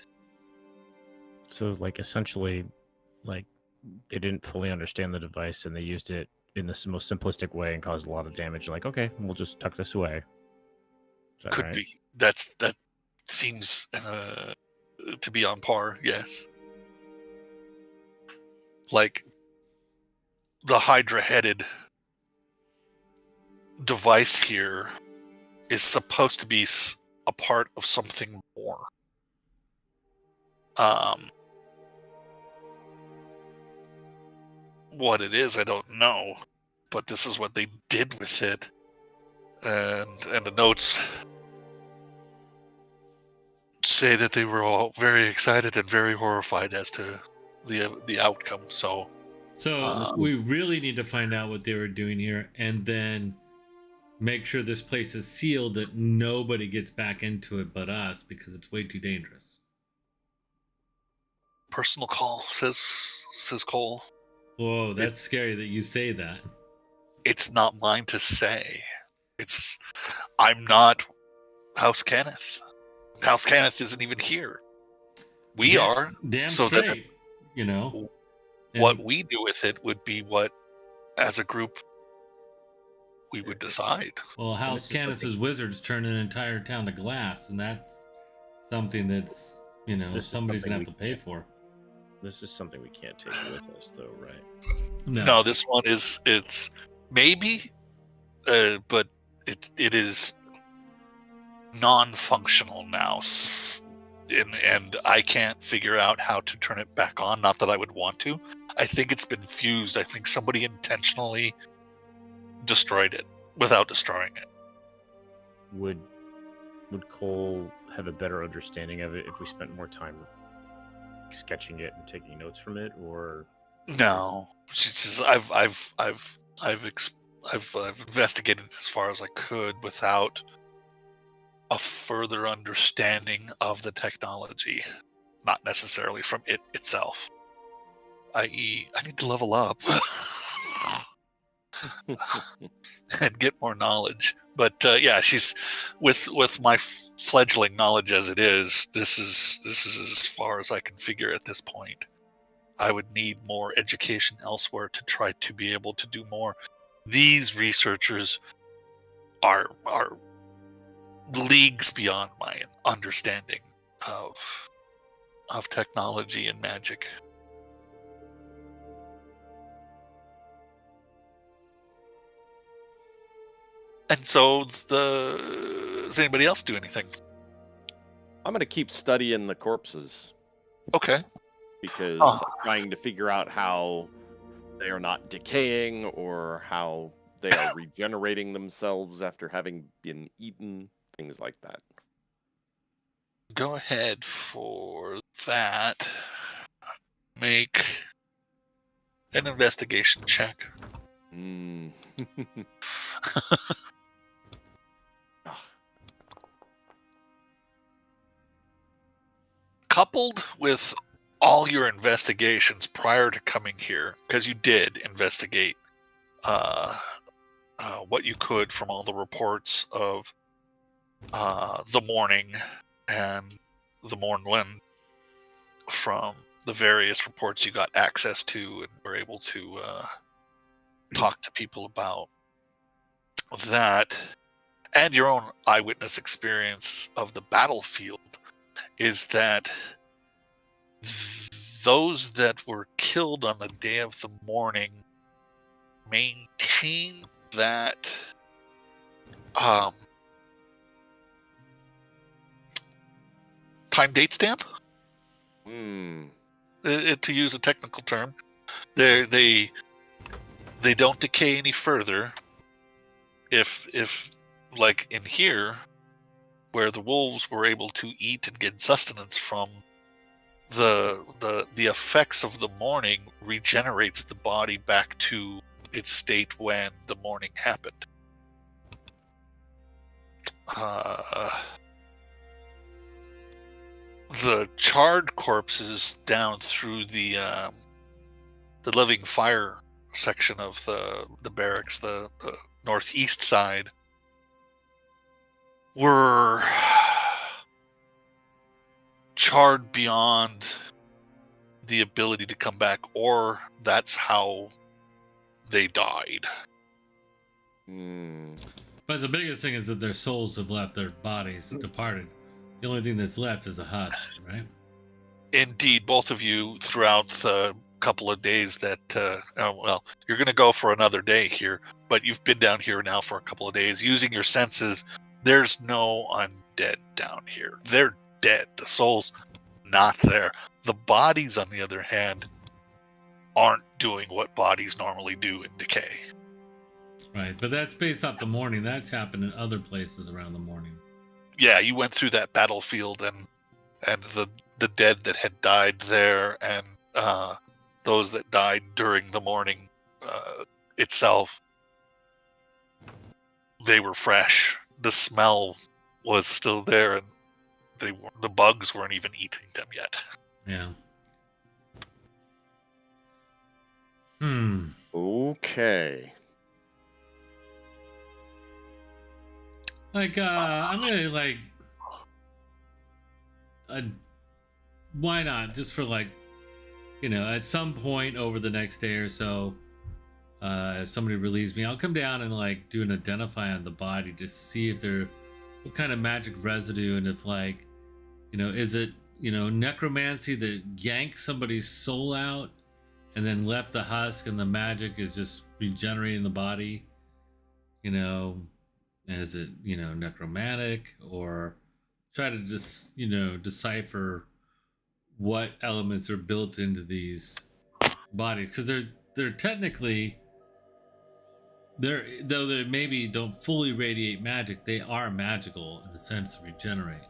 So, essentially, they didn't fully understand the device, and they used it in the most simplistic way and caused a lot of damage. Okay, we'll just tuck this away. Could right? be. That seems to be on par. Yes. Like the Hydra-headed device here is supposed to be a part of something more. What it is, I don't know, but this is what they did with it, and the notes say that they were all very excited and very horrified as to the outcome. So we really need to find out what they were doing here, and then make sure this place is sealed, that nobody gets back into it but us, because it's way too dangerous. Personal call, says Cole. Whoa, that's scary that you say that. It's not mine to say. I'm not House Kenneth. House Kenneth isn't even here. We are. Damn so straight, what we do with it would be what, as a group, we would decide. Well, House Kenneth's wizards turn an entire town to glass, and that's something that's, somebody's going to have to pay for. This is something we can't take with us, though, right? No, this one it's maybe, but it is non-functional now, and I can't figure out how to turn it back on. Not that I would want to. I think it's been fused. I think somebody intentionally destroyed it without destroying it. Would Cole have a better understanding of it if we spent more time sketching it and taking notes from it, or no? She says, I've investigated as far as I could without a further understanding of the technology, not necessarily from it itself. I.e., I need to level up and get more knowledge. But yeah, she's with my fledgling knowledge as it is. This is as far as I can figure at this point. I would need more education elsewhere to try to be able to do more. These researchers are leagues beyond my understanding of technology and magic. And so, does anybody else do anything? I'm gonna keep studying the corpses Okay. because Oh. I'm trying to figure out how they are not decaying or how they are regenerating themselves after having been eaten, things like that. Go ahead for that. Make an investigation check. Mm. Coupled with all your investigations prior to coming here, because you did investigate what you could from all the reports of the morning and the Mornland, from the various reports you got access to and were able to talk to people about that, and your own eyewitness experience of the battlefield, is that those that were killed on the day of the morning maintain that time date stamp. To use a technical term, they don't decay any further. If like in here, where the wolves were able to eat and get sustenance from, the effects of the morning regenerates the body back to its state when the morning happened. The charred corpses down through the living fire section of the barracks, the northeast side, were charred beyond the ability to come back, or that's how they died. But the biggest thing is that their souls have left their bodies, departed. The only thing that's left is a husk, right? Indeed, both of you throughout the couple of days that, well, you're going to go for another day here, but you've been down here now for a couple of days. Using your senses, there's no undead down here. They're dead. The soul's not there. The bodies, on the other hand, aren't doing what bodies normally do in decay. Right, but that's based off the morning. That's happened in other places around the morning. Yeah, you went through that battlefield and the dead that had died there, and those that died during the morning itself. They were fresh. The smell was still there, and the bugs weren't even eating them yet. Yeah. Okay. Like, I'm gonna, like, why not? Just for, like, you know, at some point over the next day or so, if somebody relieves me, I'll come down and, like, do an identify on the body to see if there, what kind of magic residue, and if, like, you know, is it, you know, necromancy that yanked somebody's soul out and then left the husk, and the magic is just regenerating the body, you know? And is it, you know, necromantic, or try to just, you know, decipher what elements are built into these bodies, because they're technically, though they maybe don't fully radiate magic, they are magical in the sense to regenerate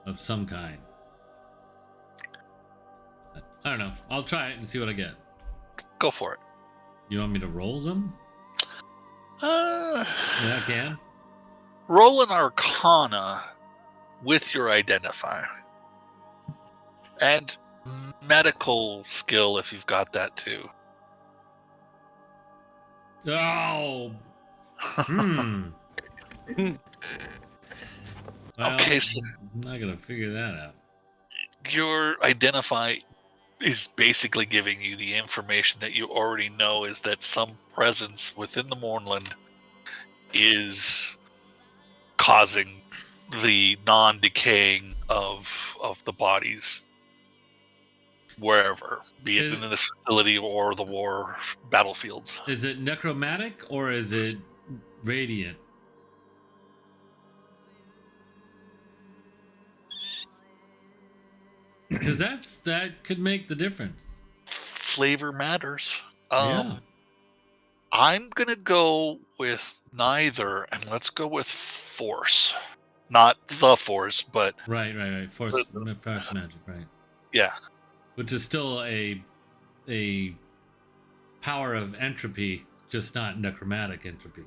of some kind. I don't know. I'll try it and see what I get. Go for it. You want me to roll them? Yeah, I can. Roll an Arcana with your identifier. And medical skill if you've got that too. Oh. Hmm. Well, Okay, so I'm not gonna figure that out. your identify is basically giving you the information that you already know, is that some presence within the Mournland is causing the non-decaying of the bodies wherever, be it in the facility or the war battlefields. Is it necromantic or is it radiant? Because that could make the difference. Flavor matters. Yeah. I'm gonna go with neither, and let's go with force. Not the force, but Right. Force magic, right? yeah, Which is still a power of entropy, just not necromantic entropy.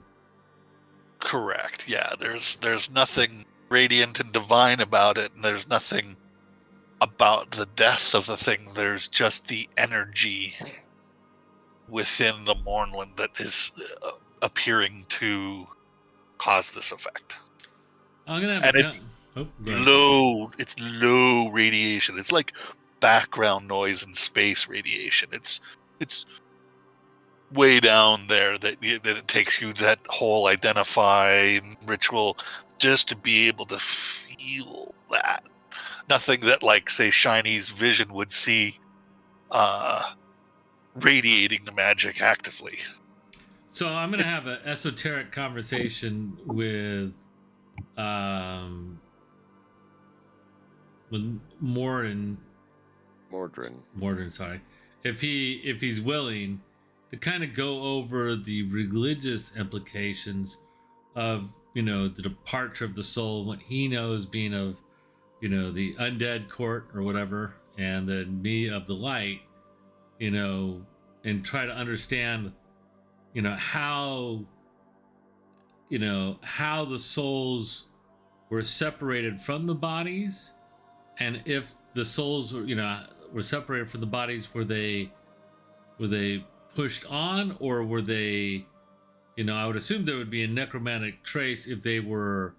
correct. Yeah, there's nothing radiant and divine about it, and there's nothing about the death of the thing. There's just the energy within the Mournland that is appearing to cause this effect. I'm gonna have And it's go ahead. low. It's low radiation. It's like background noise in space radiation. It's way down there that it takes you that whole identify ritual just to be able to feel that. Nothing that, like, say, Shiny's vision would see radiating the magic actively. So I'm gonna have an esoteric conversation with Mordrin, sorry. If he's willing to kind of go over the religious implications of, the departure of the soul, what he knows being of, the undead court or whatever, and then me of the light, and try to understand, how the souls were separated from the bodies, and if the souls were separated from the bodies, were they pushed on, or were they, I would assume there would be a necromantic trace if they were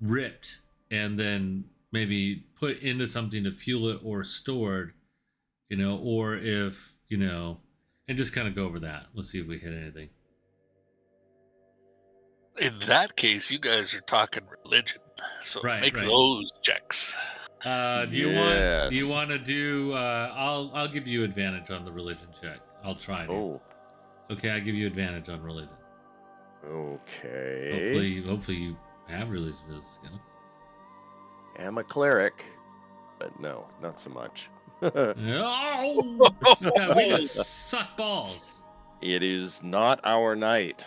ripped and then maybe put into something to fuel it or stored, or if, and just kind of go over that. Let's see if we hit anything. In that case, you guys are talking religion, so make Right. those checks. Do you want to do? I'll give you advantage on the religion check. I'll try to. Oh, Okay, I give you advantage on religion. okay. Hopefully you have religion as a skill. I'm a cleric, but no, not so much. Oh, God, we just suck balls. It is not our night.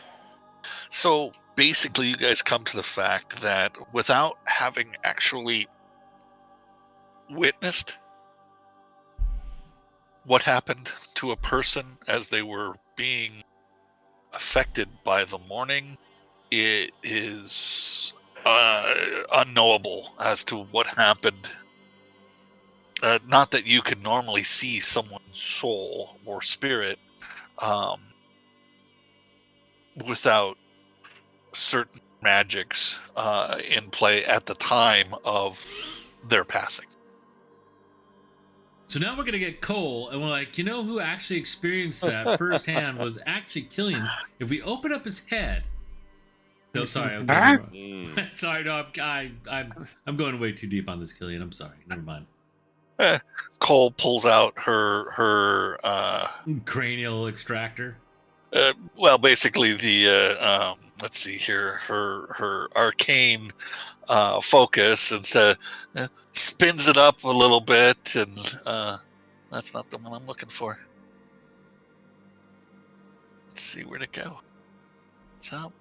So basically, you guys come to the fact that without having actually witnessed what happened to a person as they were being affected by the mourning, it is unknowable as to what happened. Not that you can normally see someone's soul or spirit without certain magics in play at the time of their passing. So now we're gonna get Cole, and we're like, who actually experienced that firsthand was actually Killian. If we open up his head. No, sorry. Okay, sorry, no, I'm going way too deep on this, Killian. I'm sorry. Never mind. Cole pulls out her cranial extractor. Well, basically the let's see here, her arcane focus, and spins it up a little bit, and that's not the one I'm looking for. Let's see, where'd it go? It's up.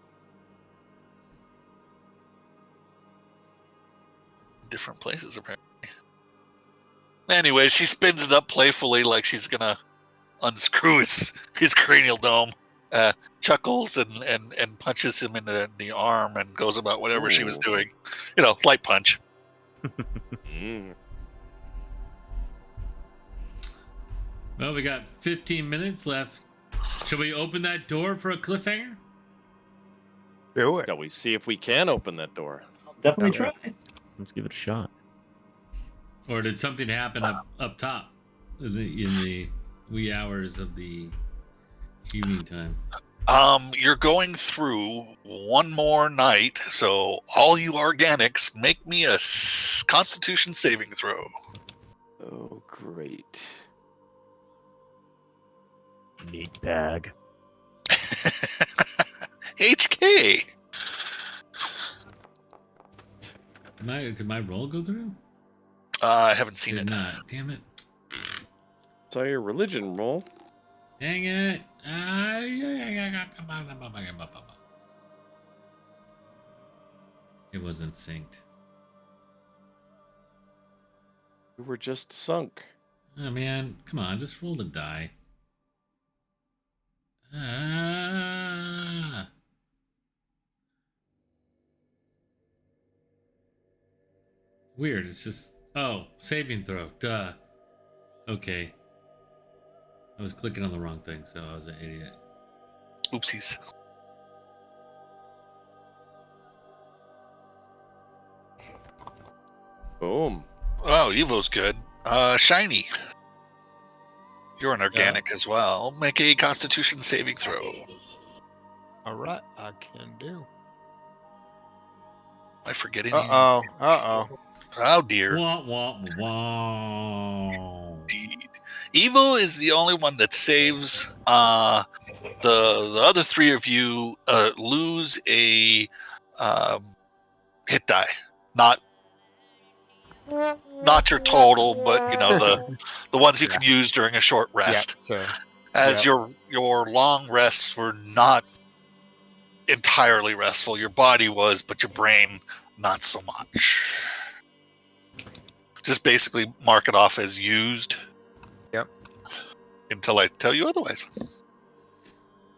Different places apparently. Anyway, she spins it up playfully like she's gonna unscrew his cranial dome. chuckles and punches him in the arm and goes about whatever she was Ooh. doing. Light punch. Mm. Well, we got 15 minutes left. Shall we open that door for a cliffhanger? Do it. Shall we see if we can open that door? Definitely Yeah. try. Let's give it a shot. Or did something happen up top in the wee hours of the evening time? You're going through one more night, so all you organics, make me a Constitution saving throw. Oh, great. Meat bag. HK. Did my roll go through? I haven't seen Did it. not. Damn it. So your religion roll. Dang it. It wasn't synced. You were just sunk. Oh man, come on, just roll the die. Weird, it's just... Oh, saving throw, duh. Okay. I was clicking on the wrong thing, so I was an idiot. Oopsies. Boom. Oh, Evo's good. Shiny. You're an organic as well. Make a Constitution saving throw. All right, I can do. Am I forgetting? Uh-oh. Oh dear. Wah, wah, wah. Indeed. Evo is the only one that saves. The other three of you lose a hit die. Not your total, but the ones you can use during a short rest. Yep, so, As your long rests were not entirely restful. Your body was, but your brain not so much. Just basically mark it off as used. Yep. Until I tell you otherwise.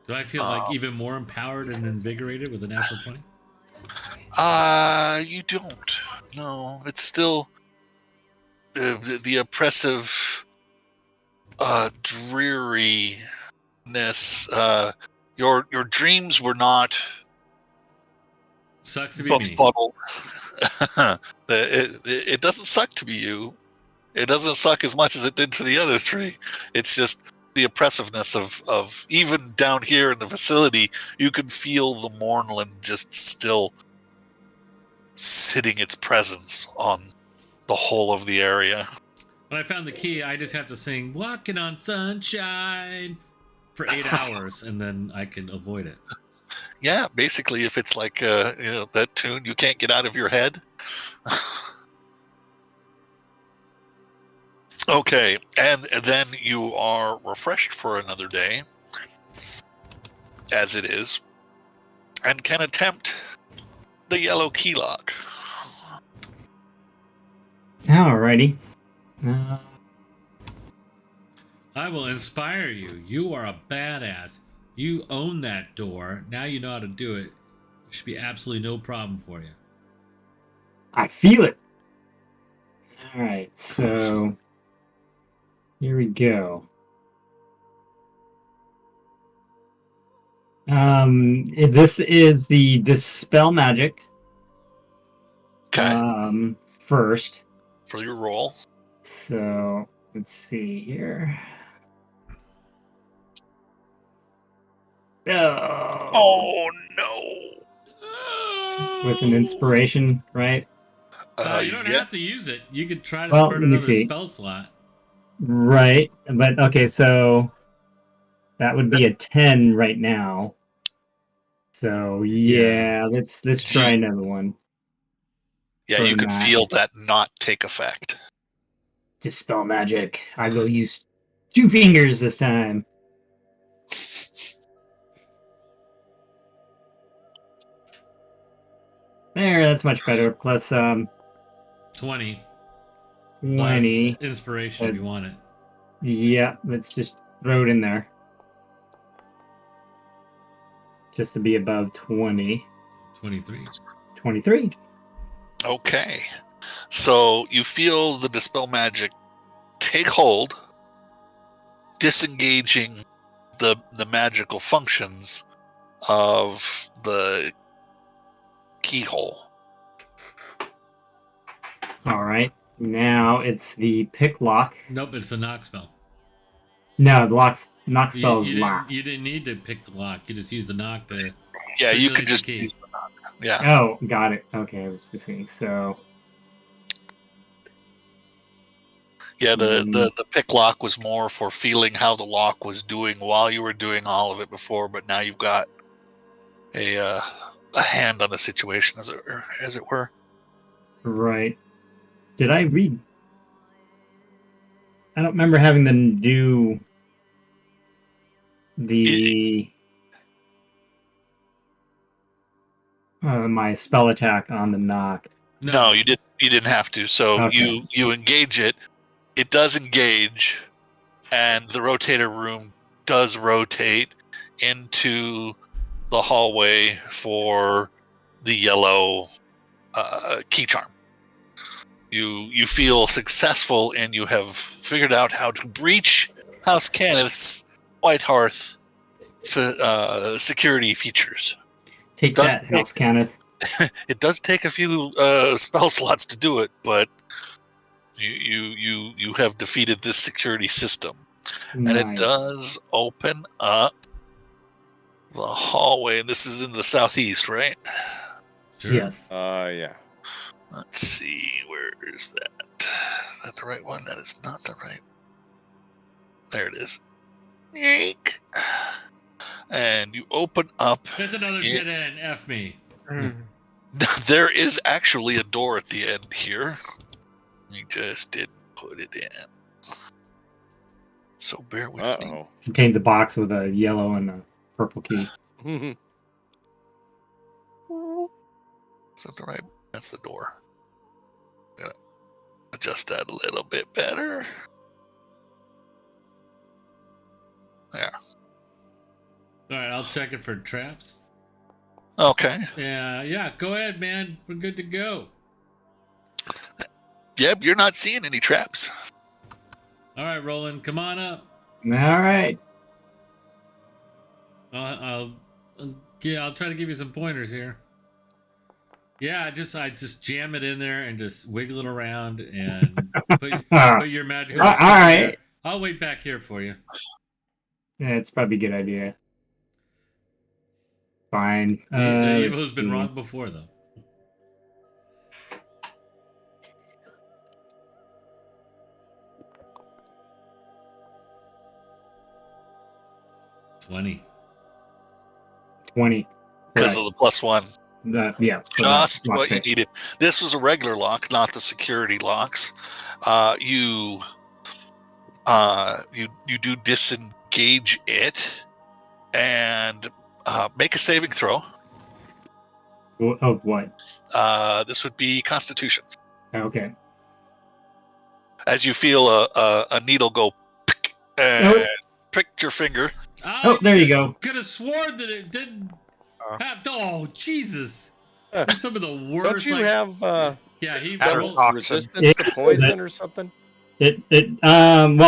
Do I feel like even more empowered and invigorated with a natural 20? You don't. No, it's still the oppressive dreariness. Your dreams were not Sucks to be me. befuddled. It doesn't suck to be you. It doesn't suck as much as it did to the other three. It's just the oppressiveness of even down here in the facility, you can feel the Mournland just still sitting its presence on the whole of the area. When I found the key, I just have to sing "Walking on Sunshine" for 8 hours, and then I can avoid it. Yeah, basically, if it's like that tune you can't get out of your head. Okay, and then you are refreshed for another day, as it is, and can attempt the yellow key lock. Alrighty. I will inspire you. You are a badass. You own that door. Now you know how to do it. There should be absolutely no problem for you. I feel it. Alright, so here we go. This is the Dispel Magic. Okay, First. for your roll. So let's see here. Oh no! With an inspiration, right? You don't have to use it. You could try to Well, spurt let me another see. spell slot. Right, but okay, so that would be a 10 right now. So yeah, let's try another one. Yeah, you Burn can that. feel that not take effect. Dispel Magic. I will use 2 fingers this time. There, that's much better. Plus 20. 20. Plus inspiration if you want it. Yeah, let's just throw it in there. just to be above 20. 23. 23. Okay. So you feel the dispel magic take hold, disengaging the magical functions of the keyhole. All right. Now it's the pick lock. Nope, it's a knock spell. No, the knock spell is You locked. didn't need to pick the lock. You just use the knock to. Yeah, you simulate could the just key. use the knock. Yeah. Oh, got it. Okay, I was just saying. So Yeah, the pick lock was more for feeling how the lock was doing while you were doing all of it before, but now you've got a hand on the situation, as it were. right. Did I read? I don't remember having them do the my spell attack on the knock. No, you didn't. You didn't have to. So Okay. you engage it. It does engage, and the rotator room does rotate into the hallway for the yellow key charm. You feel successful, and you have figured out how to breach House Kenneth's White Hearth security features. Take Does that, House Kenneth. It does take a few spell slots to do it, but you have defeated this security system, and it Nice. does open up the hallway. And this is in the southeast, right? Sure. Yes. Yeah. Let's see, where is that? Is that the right one? That is not the right. There it is. Yank. And you open up. There's another dead end. F me. There is actually a door at the end here. You just didn't put it in. So bear with me. Uh-oh. Contains a box with a yellow and a purple key. Is that the right? That's the door. Gotta adjust that a little bit better. There. All right, I'll check it for traps. Okay. Yeah. Go ahead, man. We're good to go. Yep, you're not seeing any traps. All right, Roland, come on up. All right. I'll try to give you some pointers here. Yeah, I just jam it in there and just wiggle it around and put your magical. All right. There. I'll wait back here for you. Yeah, it's probably a good idea. Fine. Evo's been wrong before, though. $20. Because of the +1. Yeah. Just what you needed. This was a regular lock, not the security locks. You do disengage it and make a saving throw. Of what? This would be Constitution. Okay. As you feel a needle go and pricked your finger. Oh, there you go. Could have sworn that it didn't have. Oh, Jesus! Uh, That's some of the worst. Don't you have Yeah, he Battle rolled. resistance to poison or something? Well,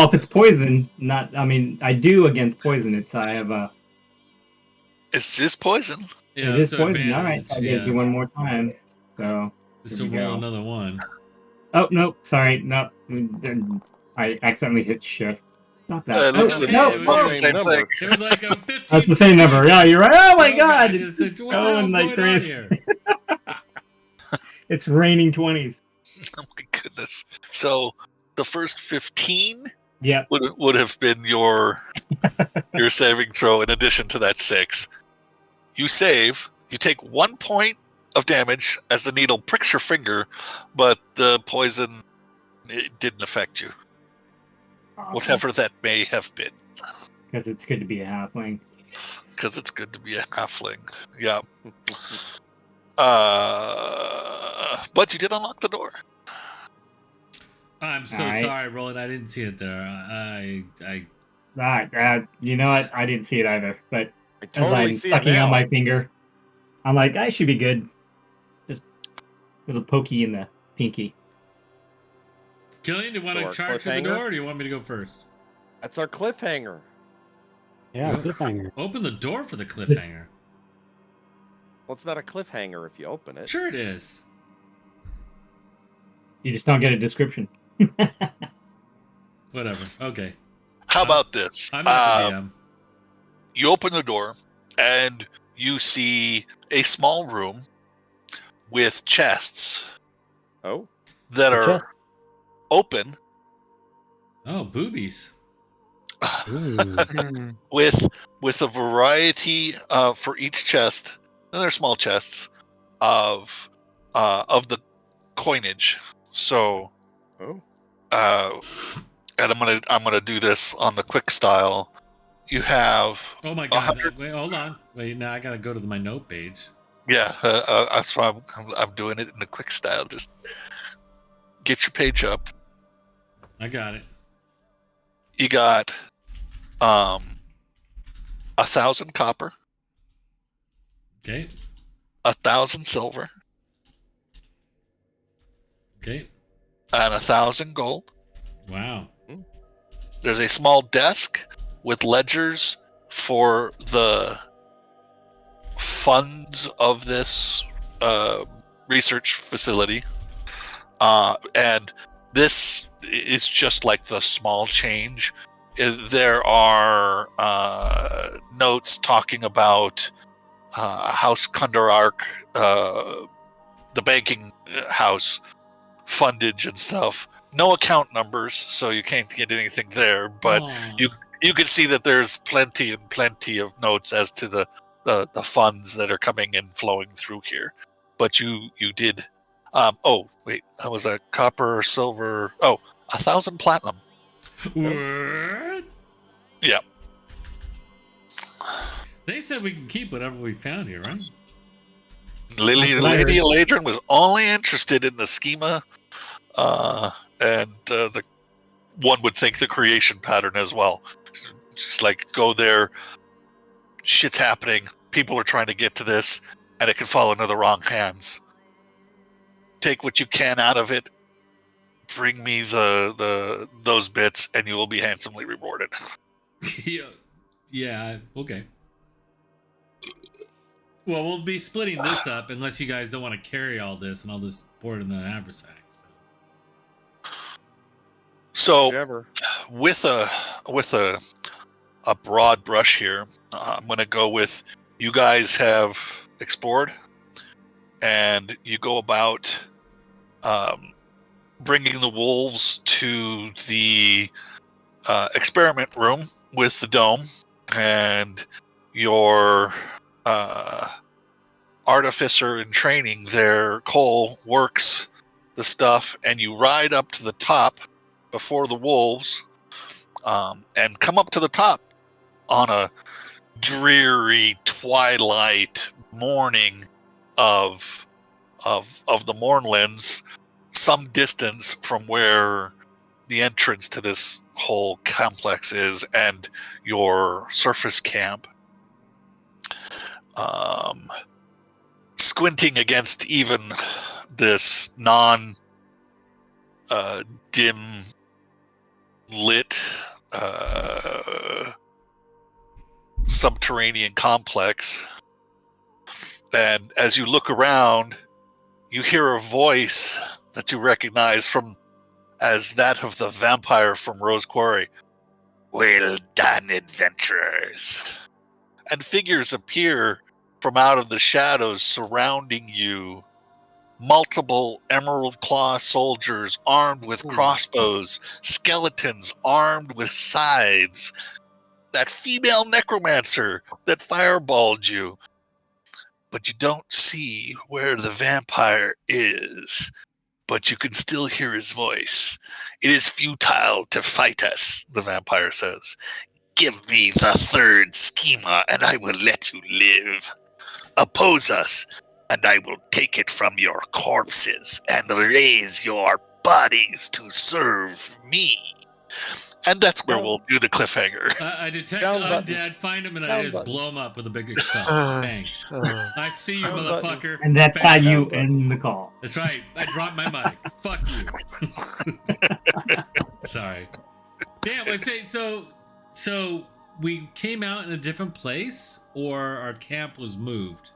if it's poison, I do against poison. I have a. It's just poison. Yeah, it is so poison. All right, so I gave you one more time. So. Just Here to we roll go. another one. Oh no! Sorry, no. I accidentally hit shift. Not that. It looks okay, no, it was no, the same number. thing. It was like a 15. That's the same number. Yeah, you're right. Oh my God! It's It's just, just what the hell's going like going on crazy. here? It's raining 20s. Oh my goodness! So the first 15 Yep. would have been your saving throw in addition to that 6. You save. You take 1 point of damage as the needle pricks your finger, but the poison it didn't affect you. Whatever that may have been. Because it's good to be a halfling. Because it's good to be a halfling. Yeah. But you did unlock the door. I'm so All right. sorry, Roland. I didn't see it there. You know what? I didn't see it either. But I As totally I'm see it sucking on now. my finger. I'm like, I should be good. Just a little pokey in the pinky. Killian, do you want So to our charge through the cliffhanger? door, or do you want me to go first? That's our cliffhanger. Yeah, cliffhanger. Open the door for the cliffhanger. Well, it's not a cliffhanger if you open it. Sure it is. You just don't get a description. Whatever. Okay. How about this? I'm not the DM. You open the door and you see a small room with chests Oh, that A are chest? open Oh, boobies. Hmm. with a variety for each chest, and they're small chests of the coinage. So oh. and I'm gonna do this on the quick style. You have Oh my god. 100 Wait, hold on. Wait, now I gotta go to my note page. yeah, that's why I'm doing it in the quick style. Just get your page up. I got it. You got 1,000 copper, Okay. 1,000 silver, Okay. and 1,000 gold. Wow. There's a small desk with ledgers for the funds of this research facility. And this is just like the small change. There are notes talking about House Kundarark, the banking house, fundage and stuff. No account numbers, so you can't get anything there. But Aw. you can see that there's plenty of notes as to the funds that are coming and flowing through here. But you did. Oh wait, that was a copper, silver. Oh, 1,000 platinum. What? Yeah. They said we can keep whatever we found here, right? Lady Eladrin was only interested in the schema, and the one would think the creation pattern as well. Just like go there, shit's happening. People are trying to get to this, and it can fall into the wrong hands. Take what you can out of it. Bring me those bits, and you will be handsomely rewarded. Yeah. Okay. Well, we'll be splitting this up unless you guys don't want to carry all this, and I'll just pour it in the haversack. So, Whichever. with a broad brush here, I'm going to go with you guys have explored, and you go about bringing the wolves to the experiment room with the dome, and your artificer in training there, Cole, works the stuff, and you ride up to the top before the wolves, and come up to the top on a dreary twilight morning of the Mornlands, some distance from where the entrance to this whole complex is and your surface camp. Squinting against even this dim lit subterranean complex, and as you look around, you hear a voice that you recognize as that of the vampire from Rose Quarry. Well done, adventurers. And figures appear from out of the shadows surrounding you. Multiple Emerald Claw soldiers armed with crossbows, skeletons armed with scythes, that female necromancer that fireballed you. But you don't see where the vampire is, but you can still hear his voice. It is futile to fight us, the vampire says. Give me the third schema, and I will let you live. Oppose us, and I will take it from your corpses and raise your bodies to serve me. And that's where we'll do the cliffhanger. I detect Down undead, buttons. find him, and I Down just buttons. blow him up with a big spell. Bang. Uh, I see you, Down button. motherfucker. And that's Bang. how you Down end the call. That's right. I dropped my mic. Fuck you. Sorry. Damn. Wait, so we came out in a different place, or our camp was moved?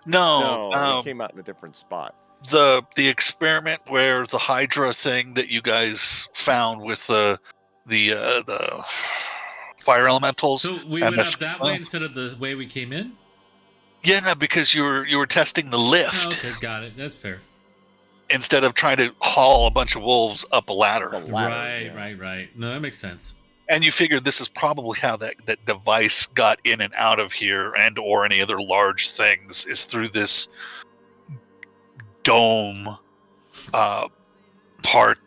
No, No, it came out in a different spot. the experiment where the Hydra thing that you guys found with the fire elementals. So we and went up the that way instead of the way we came in? Yeah, because you were testing the lift Oh, okay, got it. That's fair. instead of trying to haul a bunch of wolves up a ladder. The ladder, Right. No, that makes sense. And you figured this is probably how that device got in and out of here, and or any other large things, is through this dome part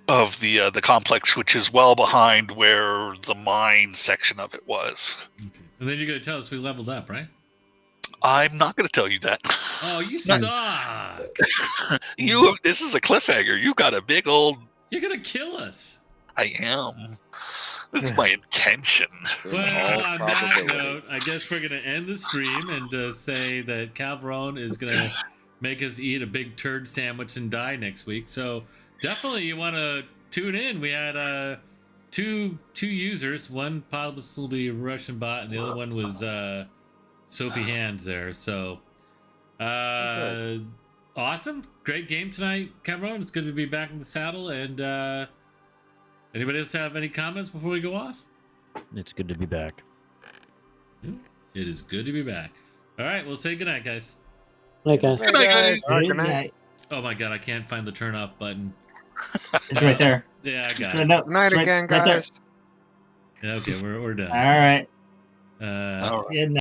of the complex, which is well behind where the mine section of it was. Okay. And then you're going to tell us we leveled up, right? I'm not going to tell you that. Oh, you suck. This is a cliffhanger. You got a big old. You're going to kill us. I am. That's my intention. Well, on that probability. note, I guess we're going to end the stream and say that Calveron is going to make us eat a big turd sandwich and die next week. So definitely you want to tune in. We had two users. One possibly Russian bot, and the other one was Soapy Hands there. So awesome. Great game tonight, Calveron. It's good to be back in the saddle. And anybody else have any comments before we go off? It's good to be back. It is good to be back. All right, we'll say goodnight, guys. Hey, guys. Good night, guys. Good night. Oh my god, I can't find the turn off button. It's right there. Yeah, I got It's it. right, Good night it's again, right there. guys. Yeah, okay, we're done. All right. All right. Good night.